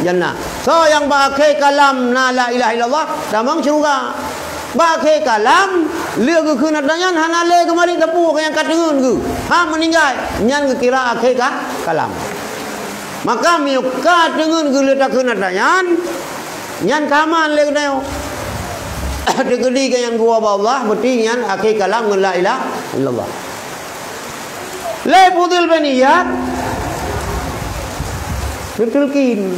jannah. So yang baakhir kalam na la ilaha illallah damang syurga. Baakhir kalam lia ke keuna danyan hana le kembali dapur yang kadengeun ke. Meninggal nyan ke kira akhir kalam. Maka miuka dengeun ke le keuna danyan nyan kaman le neo. Degeli yang gua Allah berarti yang akhir kalam la ilaha illallah. La Fudil bin Iyad betulkin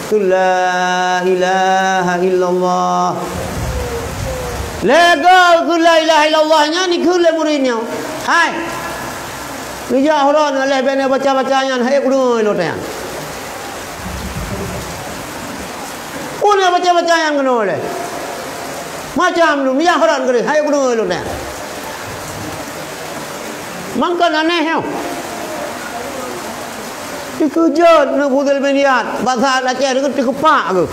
tu la ilaha illallah. Lega ku la ilaha illallahnya ni ku le muridnya. Hai. Ni ja horon oleh bene baca-bacaan hai ku lo tayan. Una baca-bacaan ku oleh. Macam tu ya horon ku hai ku lo tayan. Mangkan aneh ya. Dikejut nak budal beniat. Bahasa Aceh dengan dikepak ke.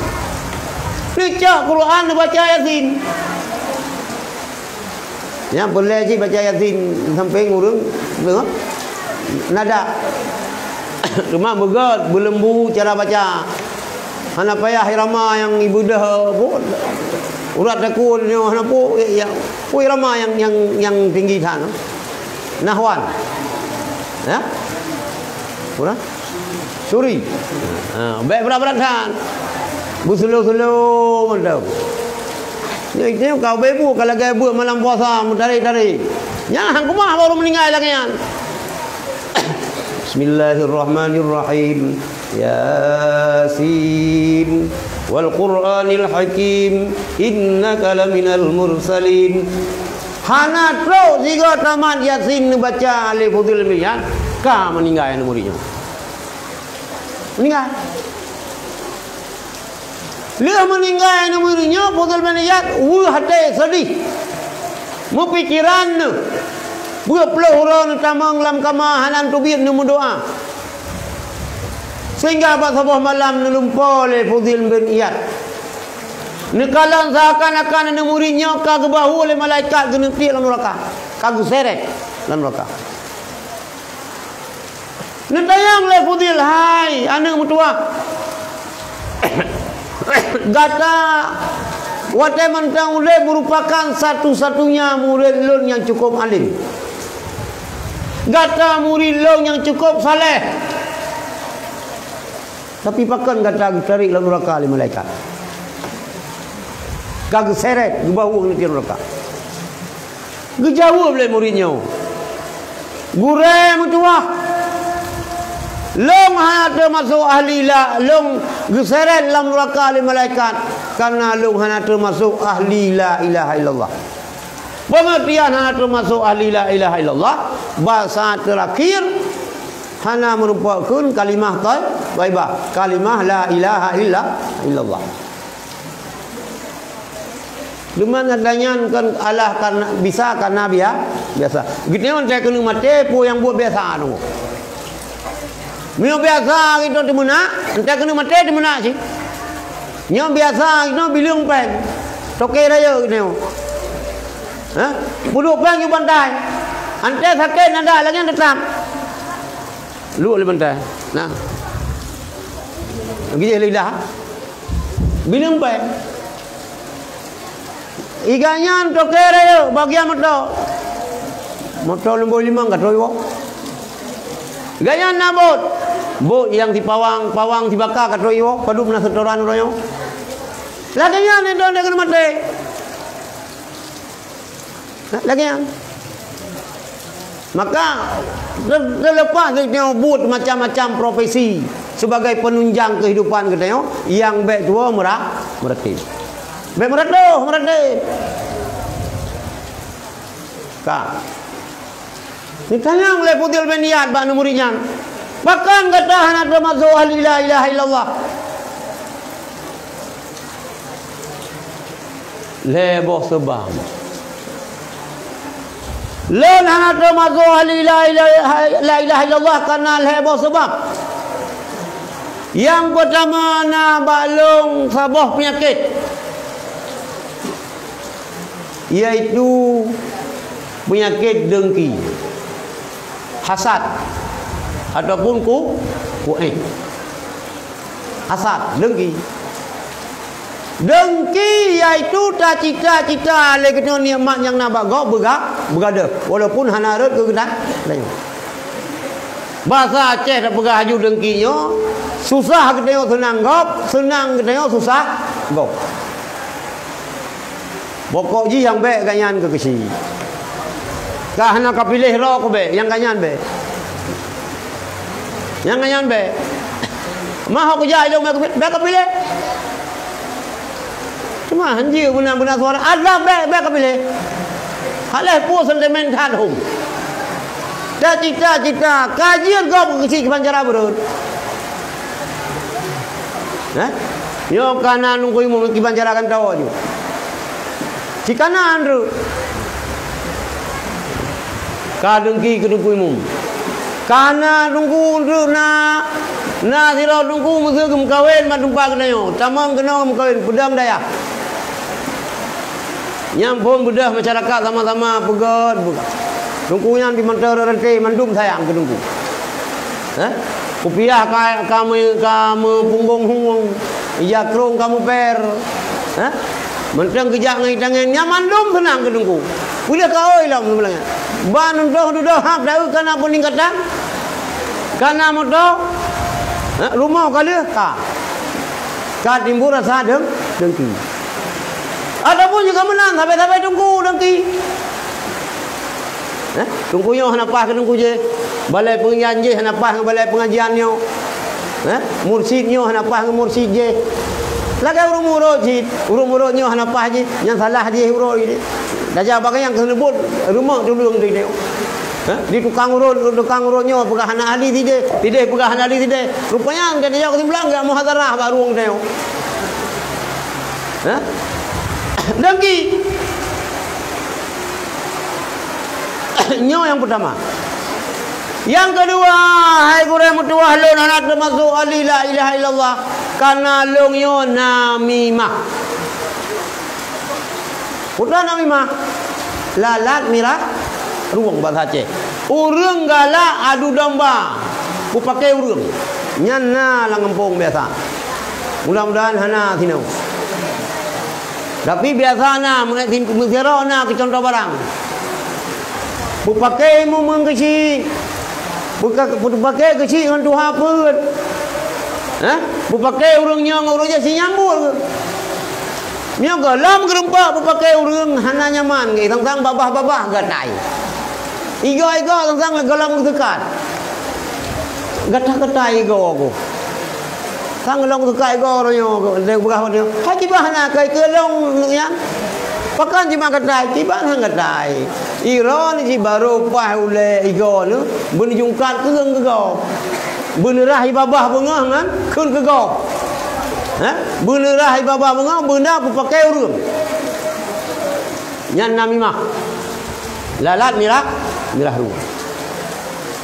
Dicak Quran baca Yasin. Ya boleh je baca Yasin sampai ngurung tengok. Nada. Cuma begat berlembu cara baca. Hana payah irama yang ibu dah pun. Urat takun ni hana pu ya irama yang tinggi sana. Nahwan. Ya? Pura? Suri. Baik berat-berat kan. Busulu-sulu mantap. Ni kau bebu kalau gaya buat malam puasa tarik-tarik. Jangan kumah baru meninggal lagi kan. Bismillahirrahmanirrahim. Yasin wal Qur'anil Hakim innaka laminal mursalin. Hana tro jika tamat Yasin baca alif fudul miyan ka meninggal yang muridnya. Meninggal. Dia meninggal yang muridnya fudul miyan hati sedih. Mupikiran buat peluhuran tamang lam kama hanan tubir nemu doa. Sehingga pada sebuah malam lumpur oleh Fudil bin Iyad. Nikalan seakan-akan ada muridnya kagak bahu oleh malaikat genenti dalam neraka. Kagak seret dalam neraka. Nitayang oleh Fudil, hai anak mutua. Gata Watai Mantang Ulay merupakan satu-satunya murid lun yang cukup alim. Gata murid lun yang cukup saleh. Tapi pakan gata tarik lalu neraka oleh malaikat. Kagak seret bahu nanti neraka. Gejawab oleh muridnya. Gure mutua. Long hana termasuk ahli la, long geseret dalam neraka oleh malaikat karena long hana termasuk ahli la ilaha illallah. Pengertian hana termasuk ahli la ilaha illallah, bahasa terakhir hana merupakan kalimah thayyibah, kalimah la ilaha illallah. Deman adanya kan Allah karena bisa karena biasa. Gitu kan saya kena mati pun yang buat biasa tu. Mio biasa kita di mana? Entah kena mati di mana sih? Mio biasa kita bilang peng, toke raya kita. Hah? Bulu peng di pantai. Ante sakit nada lagi yang tetap. Lu di pantai. Nah. Lagi lidah. Bilang peng. Iganya toke raya bagian motor. Motor lembu lima enggak tahu. Gaya nabot, bot yang di pawang dibakar kat royo, padu pernah setoran royo. Laginya ni don dengan mati. Laginya. Maka terlepas kita buat macam-macam profesi sebagai penunjang kehidupan kita yang baik tua meratib. Baik meratib. Kak. Ditanya oleh Fudil bin Iyad bak muridnya. Bahkan kata hana termasuk ahli la ilaha illallah. Leboh sebab. Len hana termasuk ahli la ilaha illallah karena leboh sebab. Yang pertama na balung sabah penyakit. Yaitu penyakit dengki. Hasad ataupun ku'in. Hasad, dengki. Dengki iaitu tak cita-cita oleh kita nikmat yang nak bagau bergada walaupun hana rut ke gedak. Bahasa Aceh tak pegah haju dengkinya, susah kita tengok senang kita tengok susah gop. Pokok ji yang baik ganyan ke kesi. Kah nak pilih roh ko be, yang ganyan be. Yang ganyan be. Mah aku jahil mereka pilih. Cuma hanji benar-benar suara ada mereka pilih. Halih pun sentimental hum. Dah cita-cita kajian kau kecil kepancara berut. Yo kanan nunggu imu kepancara kan tahu aja. Si kanan tu. Kadengki kedengku imu. Kanan nunggu tu na sirau nunggu musuh kawin madumpa kenayo. Tamam kenal kawin pedang daya. Nyampung bedah masyarakat sama-sama pegat. Tungkunya di mentera rantai mandum sayang ke tungku. Kupiah kamu punggung hung. Iya krong kamu per. Mentang kejak ngai tangan nyamandum senang ke tungku. Boleh kau ilam sebelahnya. Ban untuk duduk hak dah kana pun tingkatan. Kana motor. Rumah kali ka. Ka timbul rasa dengki. Adapun juga menang sampai tunggu dengki. Tunggu nyo hanapah ke tunggu je. Balai pengajian je hanapah ke balai pengajian nyo. Mursid nyo hanapah ke mursid je. Laga urung-urut je. Urung-urut nyo hanapah je. Yang salah je urut je. Dajah bagai yang kesebut rumah dulu dia. Di tukang urutnya pegah anak ahli tidak pegah anak ahli tidak. Rupanya dia jauh kesimpulan enggak muhadarah baru dia. Dengki. Nyo yang pertama. Yang kedua, hai gure mutuah lon anak termasuk ali la ilaha illallah karena long yo namimah. Putra namimah. Lalat mirah ruang bahasa Aceh. Urang galak adu domba. Ku pakai urang. Nyana lang kampung biasa. Mudah-mudahan hana tinau. Tapi biasa na mengatin kumzero na ke contoh barang. Bu pakai mu mengkeci. Buka pakai keci dengan tuha pun. Bu pakai urangnya ngurangnya si nyambul. Nya galam gerempak pakai urang hana nyaman ge tang-tang babah-babah gatai. Iga-iga tang-tang galam dekat. Gatah-gatah iga aku. Tang long dekat iga orangnya deng begah dia. Haji bahana kai kelong yang. Pakan di makan gatai, tiba hang gatai. Iron ji baru pah ule iga nu bun jungkat keung ke go. Bun rahi babah bengah kan keun ke go. Benerah ibabah bengah benda aku pakai urang. Nyan namimah. Lalat mirah ruang.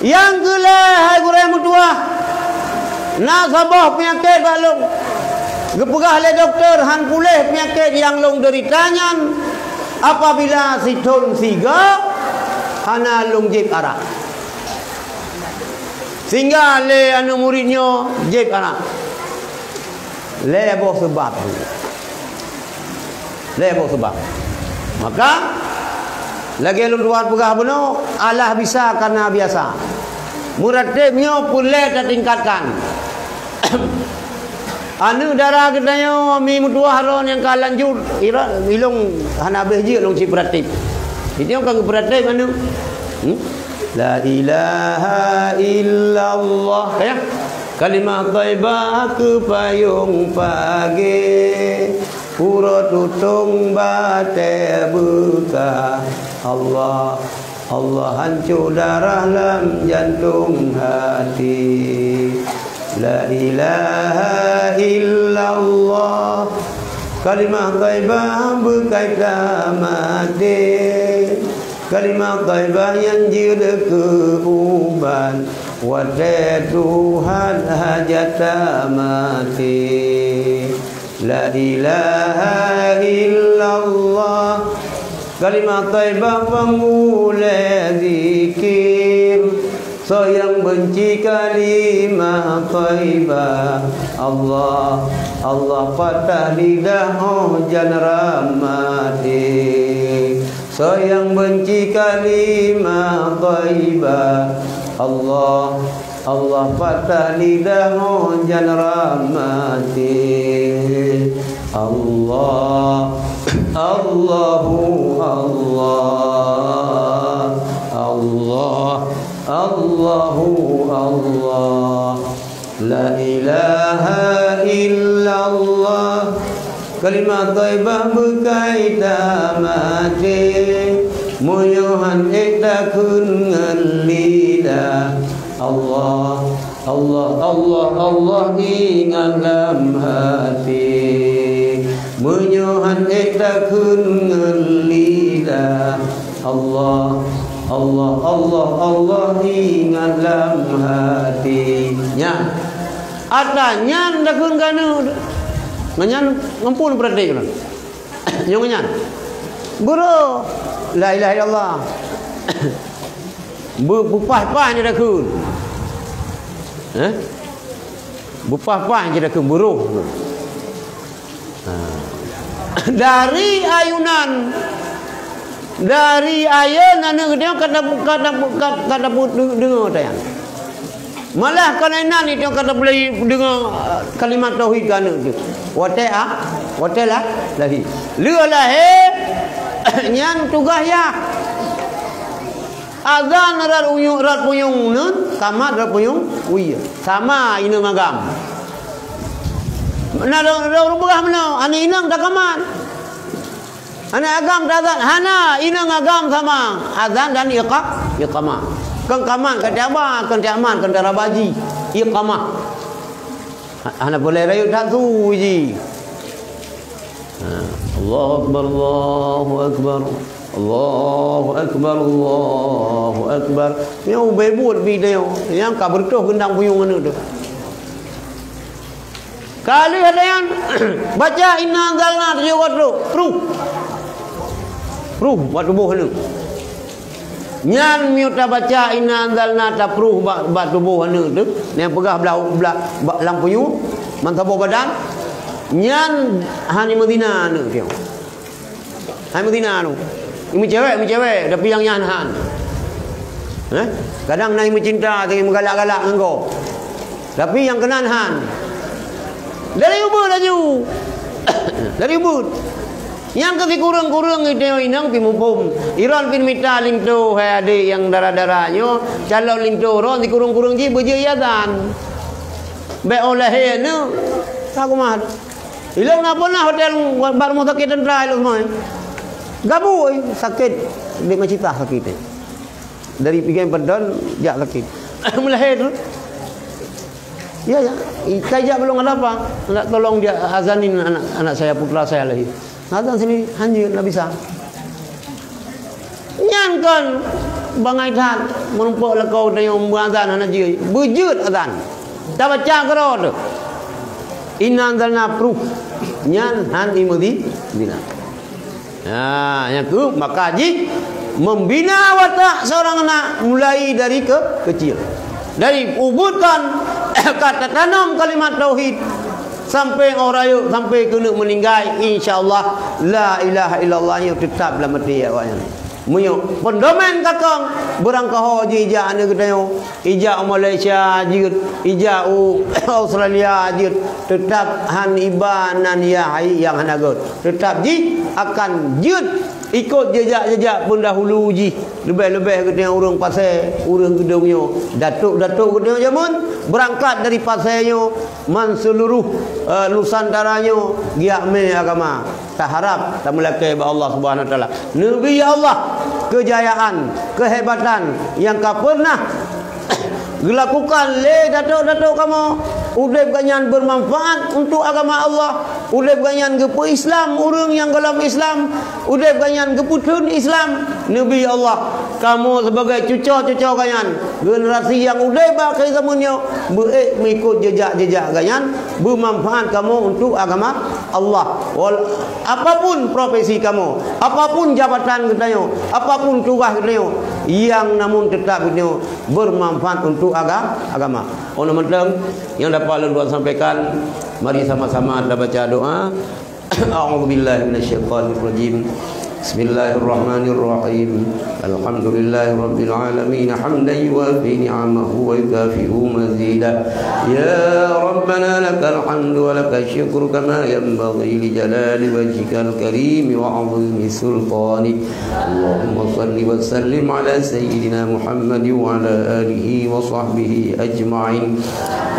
Yang kele hai gurai mutua. Na sabah penyakit balung. Gepegah le doktor han pulih penyakit yang long deritanya apabila si tun siga hana long jeb arak. Sehingga le anu muridnya jeb arak. Lebo sebab. Maka lagi lu tuan pegah beno Allah bisa karena biasa. Muratibnya pun le tingkatkan. Anu darah ketanya mi mutuah ron yang kalanjut ira ilung hanabeh je long si beratib. Itu kan beratib anu. La ilaha illallah ya. Kalimah thayyibah ke payung pagi pura tutung bate buka Allah Allah hancur darah lam jantung hati la ilaha illallah kalimah thayyibah berkaitan mati kalimah thayyibah yang jira keuban Wadai Tuhan hajat mati La ilaha illallah Kalimat taibah pemula zikir Sayang benci kalimat taibah Allah Allah patah lidah hujan rahmati Sayang benci kalimat taibah Allah Allah patah lidah hujan rahmati Allah Allahu Allah Allah Allahu Allah La ilaha illallah. Kalimat thayyibah berkaitan mati. Muyuhan ikta kun ngelida. Allah, Allah, Allah, Allah ingat dalam hati. Muyuhan ikta kun ngelida. Allah, Allah, Allah, Allah ingat dalam hatinya. Atanya ndak kun kanu. Nganyan ngampun berarti kan. Yang nganyan. Guru la ilaha illallah. Bupah-pah ni dah kun. Bupah-pah je dah kun buruh. Dari ayunan dari ayat nana dia kata dengar tayang. Malah kanan ni dia kata boleh dengar kalimat tauhid kan tu. Watalah lagi. Lelah nyan tugas ya. Azan rat puyung nun, kamat rat puyung uya. Sama ina magam. Mana dah berubah mana? Ani inang dah kamat. Ana agam azan hana ina ngagam sama azan dan iqamah. Kan kaman kan tiaba kan tiaman kan darabaji iqamah. Ana boleh rayut tak tu ji. Allahu akbar Allahu akbar. Allahu akbar Allahu akbar. Yang bebut video yang ka bertuh gendang puyung mana tu. Kali ada yang baca inna anzalna dia waktu ruh buat tubuh ni. Nyan miuta baca inna anzalna ta pruh buat tubuh ni tu. Yang pegah belah lampu yu mantabo badan. Nyan hani Madinah ni dia. Hani Madinah tu. Ini cewek tapi yang nyan han. Kadang nang mencinta tapi menggalak-galak engkau. Tapi yang kenan han. Dari ubud laju. Dari ubud. Yang kasi kurang-kurang itu inang pimupum. Iran pin mita linto hai adik yang darah-darahnya. Kalau linto ron di kurang-kurang ji berjayatan. Be oleh ni. Aku mah. Hilang apa nah hotel bar rumah sakit dan try lu semua. Gabu sakit dengan cita sakit. Dari pikiran badan jak sakit. Melahir tu. Ya. Saya belum ada apa. Nak tolong dia azanin anak saya, putra saya lagi. Azan sini hanjir tak bisa. Nyan kan bangai tat menumpuk lekau dengan azan anak je. Bujut azan. Tak baca kero tu. Inna anzalna proof. Nyan han imudi bina. Yang ke maka haji membina watak seorang anak mulai dari kecil. Dari ubudkan kata tanam kalimat tauhid sampai orang yuk sampai kena meninggal, insyaallah la ilaha illallah yang tetap dalam hati awaknya. Munyo pendomen kakang berangkah haji ija ane kedayo ija Malaysia jut ija Australia jut tetap han ibanan ya hai yang hanagot tetap ji akan jut ikut jejak-jejak pendahulu ji lebih-lebih kedayo urang pasai urang gedungnya datuk-datuk kedayo zaman berangkat dari pasainya man seluruh nusantaranya giak me agama tak harap tak melakai ba Allah Subhanahu wa taala nabi ya Allah kejayaan kehebatan yang kau pernah dilakukan le datuk-datuk kamu udip ganyan bermanfaat untuk agama Allah udip ganyan gepu Islam orang yang dalam Islam udip ganyan geputun Islam nabi Allah kamu sebagai cucu-cucu ganyan generasi yang udip akhir zamannya mengikut jejak-jejak ganyan bermanfaat kamu untuk agama Allah apapun profesi kamu apapun jabatan kita apapun tugas kita yang namun tetap kita bermanfaat untuk agama. Ono menteng yang dapat lalu sampaikan, mari sama-sama kita baca doa. A'udzubillahi minasyaitonir rajim. Bismillahirrahmanirrahim. Alhamdulillahi rabbil alamin hamdan yuwafi ni'amahu wa yukafi'u mazida. Ya Rabbana lakal hamdu wa lakal syukru kama yanbaghi li jalali wajhikal karim wa 'azimi sultanik. Allahumma shalli wa sallim ala sayyidina Muhammad wa ala alihi wa sahbihi ajma'in.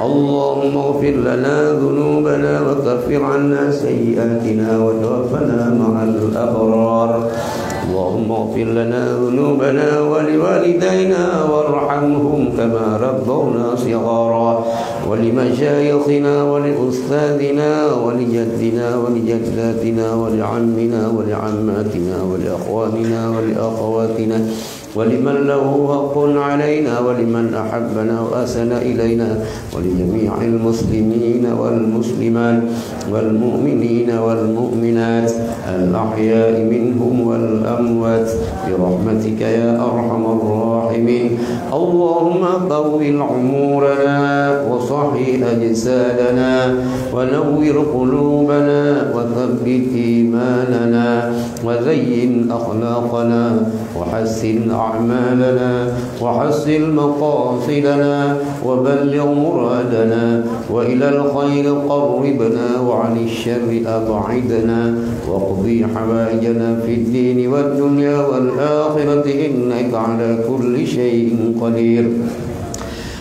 Allahumma ighfir lana dhunubana wa kaffir 'anna sayyi'atina wa tawaffana ma'al abrar. اللهم اغفر لنا ذنوبنا ولوالدينا وارحمهم كما ربونا صغارا ولمشايخنا ولأستاذنا ولجدنا ولجداتنا ولعمنا ولعماتنا ولأخواننا ولأخواتنا ولمن له حق علينا ولمن أحبنا وأحسن إلينا ولجميع المسلمين والمسلمات والمؤمنين والمؤمنات الأحياء منهم والأموات برحمتك يا أرحم الراحمين. اللهم طول عمورنا وصحي أجسادنا ونور قلوبنا وثبت إيماننا وزين أخلاقنا وحسن أعمالنا وحسن مقاصدنا وبلغ مرادنا وإلى الخير قربنا وعن الشر أبعدنا واقضي حوائجنا في الدين والدنيا والآخرة إنك على كل شيء قدير.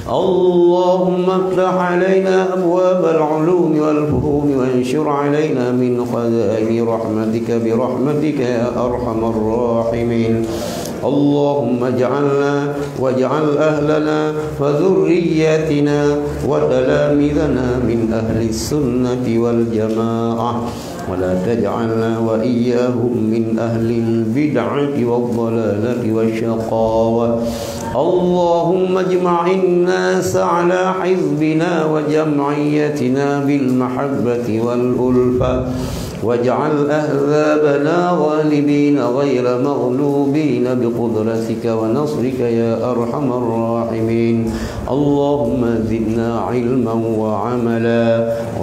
اللهم افتح علينا أبواب العلوم والفهوم وانشر علينا من خزائن رحمتك برحمتك يا أرحم الراحمين. اللهم اجعلنا واجعل أهلنا وذرياتنا وتلامذنا من أهل السنة والجماعة ولا تجعلنا وإياهم من أهل البدعة والضلالة والشقاوة. اللهم اجمع الناس على حزبنا وجمعيتنا بالمحبة والألفة واجعل أحزابنا غالبين غير مغلوبين بقدرتك ونصرك يا أرحم الراحمين. اللهم زدنا علما وعملا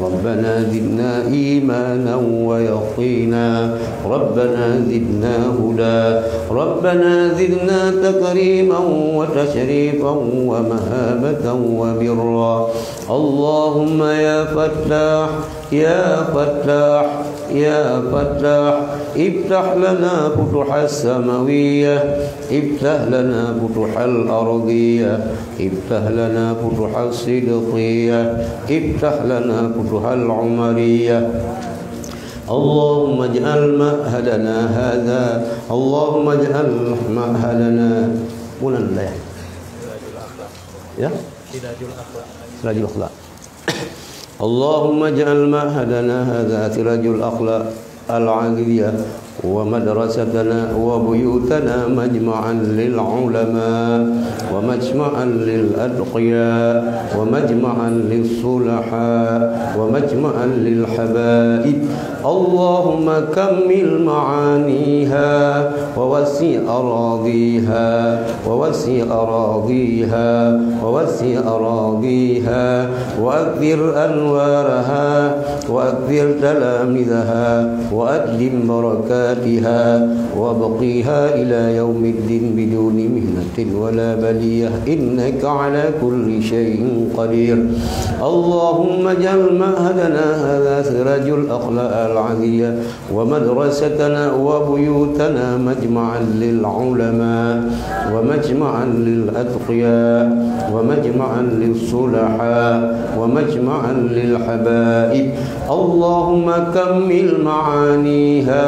ربنا زدنا إيمانا ويقينا ربنا زدنا هدى ربنا زدنا تكريما وتشريفا ومهابة وبرا. اللهم يا فتاح يا فتاح يا فتاح افتح لنا فتح السماوية افتح لنا فتح الأرضية افتح لنا فتح الصدقية افتح لنا فتح العمرية. اللهم اجعل مأهلنا هذا اللهم اجعل مأهلنا bulan ya ya Sirajul Akhlaq. اللهم اجعل معهدنا هذا سراج الأخلاق العالية ومدرستنا وبيوتنا مجمعا للعلماء ومجمعا للأتقياء ومجمعا للصلحاء ومجمعا للحبائب. اللهم كمل معانيها ووسع أراضيها ووسع أراضيها ووسع أراضيها وأكثر أنوارها وأكثر تلامذها وأدم بركاتها وابقيها إلى يوم الدين بدون مهنة ولا بلية إنك على كل شيء قدير. اللهم اجعل معهدنا هذا سراج الأخلاق العالية ومدرستنا وبيوتنا مجمعا للعلماء ومجمعا للأتقياء ومجمعا للصلحاء ومجمعا للحبائب. اللهم كمل معانيها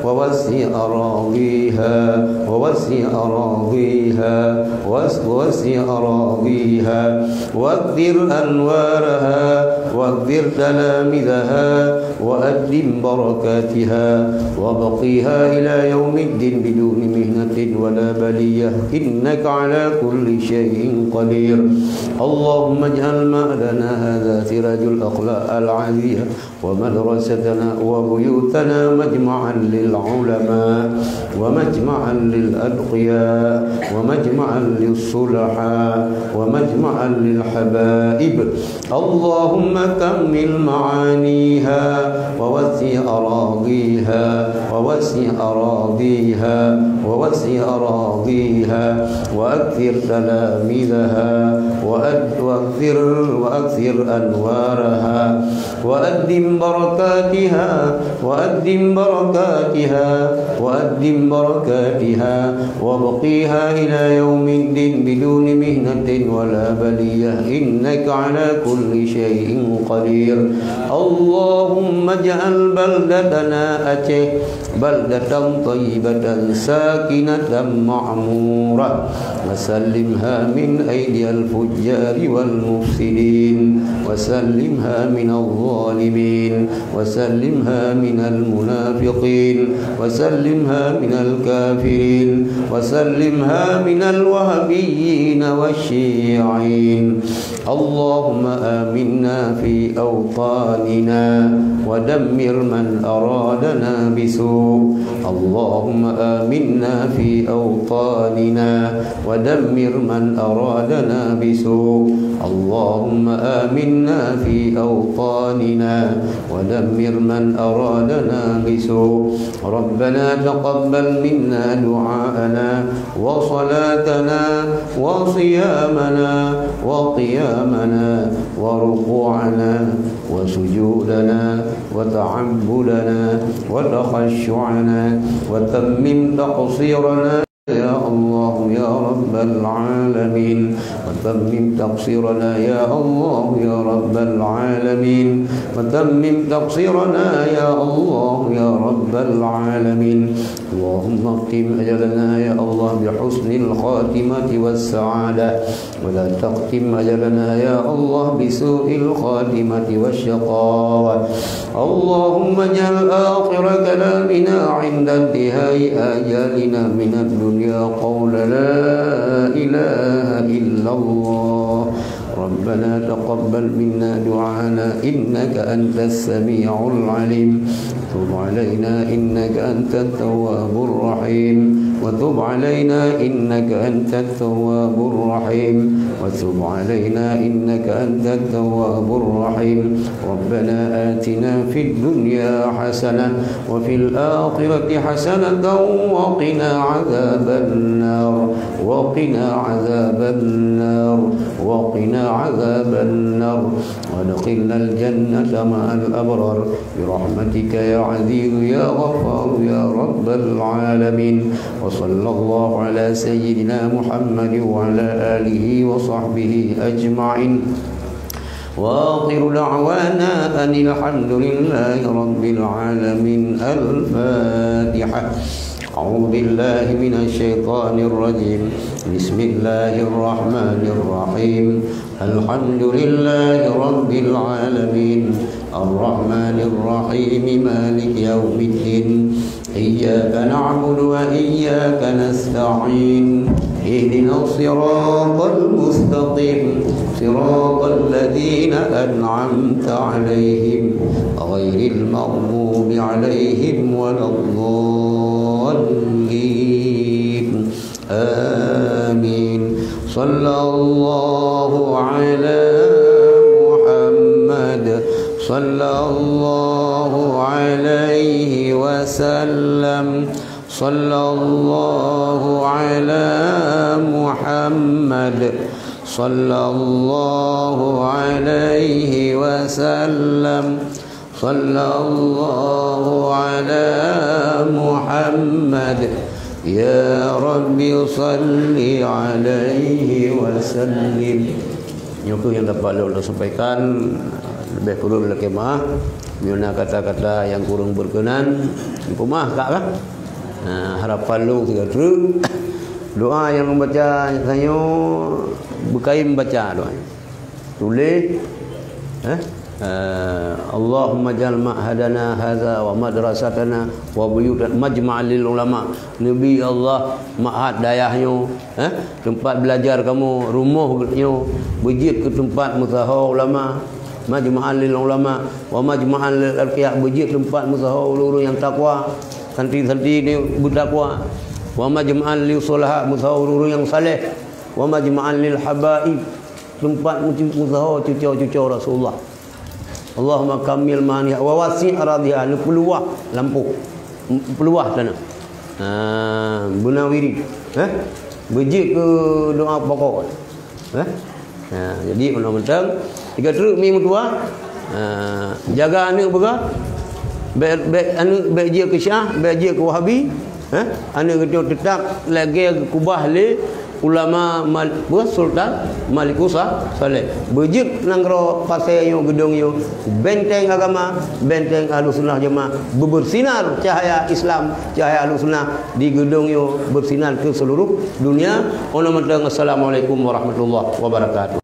ووسع أراضيها ووسع أراضيها ووسع أراضيها واكثر أنوارها واكثر تلامذها وأدم بركاتها وبقيها إلى يوم الدين بدون مهنة ولا بلية إنك على كل شيء قدير. اللهم اجعل معدنا هذا سراج الأخلاق العالية ومدرستنا وبيوتنا مجمعا للعلماء ومجمعا للأتقياء ومجمعا للصلحاء ومجمعا للحبائب. اللهم كمل معانيها ووسع أراضيها وأكثر تلاميذها وأكثر أنوارها وأدم بركاتها وابقيها إلى يوم الدين بدون مهنة ولا بلية إنك على كل شيء قدير. اللهم اجعل بلدتنا أتيه بلدة طيبة ساكنة معمورة وسلمها من أيدي الفجار والمفسدين وسلمها من الظالمين وسلمها من المنافقين وسلمها من الكافرين وسلمها من الوهابيين والشيعين. اللهم آمنا في أوطاننا ودمر من أرادنا بسوء. اللهم آمنا في أوطاننا ودمر من أرادنا بسوء. اللهم آمنا في أوطاننا ودمر من أرادنا بسوء. ربنا تقبل منا دعاءنا وصلاتنا وصيامنا وقيامنا وركوعنا وسجودنا وتعبدنا وتخشعنا وتمم تقصيرنا يا الله يا رب العالمين وتمم تقصيرنا يا الله يا رب العالمين وتمم تقصيرنا يا الله يا رب العالمين. اللهم اختم أجلنا يا الله بحسن الخاتمة والسعادة ولا تختم أجلنا يا الله بسوء الخاتمة والشقاوة. اللهم اجعل آخر كلامنا عند انتهاء آجالنا من الدنيا قول لا إله إلا الله. ربنا تقبل منا دعانا إنك أنت السميع العليم وتب علينا إنك أنت التواب الرحيم وتب علينا إنك أنت التواب الرحيم وتب علينا إنك أنت التواب الرحيم. ربنا آتنا في الدنيا حسنة وفي الآخرة حسنة وقنا عذاب النار وقنا عذاب النار وقنا عذاب النار وادخلنا الجنة مع الأبرار برحمتك يا عزيز يا غفار يا رب العالمين. وصلى الله على سيدنا محمد وعلى آله وصحبه أجمعين وآخر دعوانا أن الحمد لله رب العالمين. الفاتحة. أعوذ بالله من الشيطان الرجيم. بسم الله الرحمن الرحيم. الحمد لله رب العالمين الرحمن الرحيم مالك يوم الدين إياك نعبد وإياك نستعين اهدنا الصراط المستقيم صراط الذين أنعمت عليهم غير المغضوب عليهم ولا الضالين آمين. صلى الله على محمد صلى الله عليه وسلم صلى الله على محمد صلى الله عليه وسلم صلى الله على محمد يا رب صل عليه وسلم. Itu yang dapat Allah sampaikan, lebih kurang lagi mah guna kata-kata yang kurang berkenan pemah kak kan. Harapan lu tiga terus doa yang membaca saya berkai membaca doa tulis Allahumma jal ma'hadana hadza wa madrasatana wa buyutan majma'al lil ulama. Nabi Allah ma'had dayahnya tempat belajar kamu, rumahnya bejit ke tempat mutahawar ulama, majma'al lil ulama wa majma'al lil alqiya, bejit tempat mutahawar ulama yang takwa, santri-santri ni bertakwa, wa majma'al lil sulaha, mutahawar ulama yang saleh, wa majma'al lil habaib, tempat mutahawar cucu-cucu Rasulullah. Allahumma kamil maniha wa wasi' radhiha, nu peluah lampu. Peluah tanah. Bunawiri. Bejik ke doa pokok. Jadi mentang-mentang 3 teruk mi mutua. Jaga anak berah. Baik anak baik dia ke Syiah, baik dia ke Wahabi. Anak kita tetap lagi kubah le ulama Sultan Malikus Saleh. Bejik nanggro pasai yo gedung yo benteng agama, benteng Ahlussunnah Jamaah bersinar cahaya Islam, cahaya Ahlussunnah di gedung yo bersinar ke seluruh dunia. Assalamualaikum warahmatullahi wabarakatuh.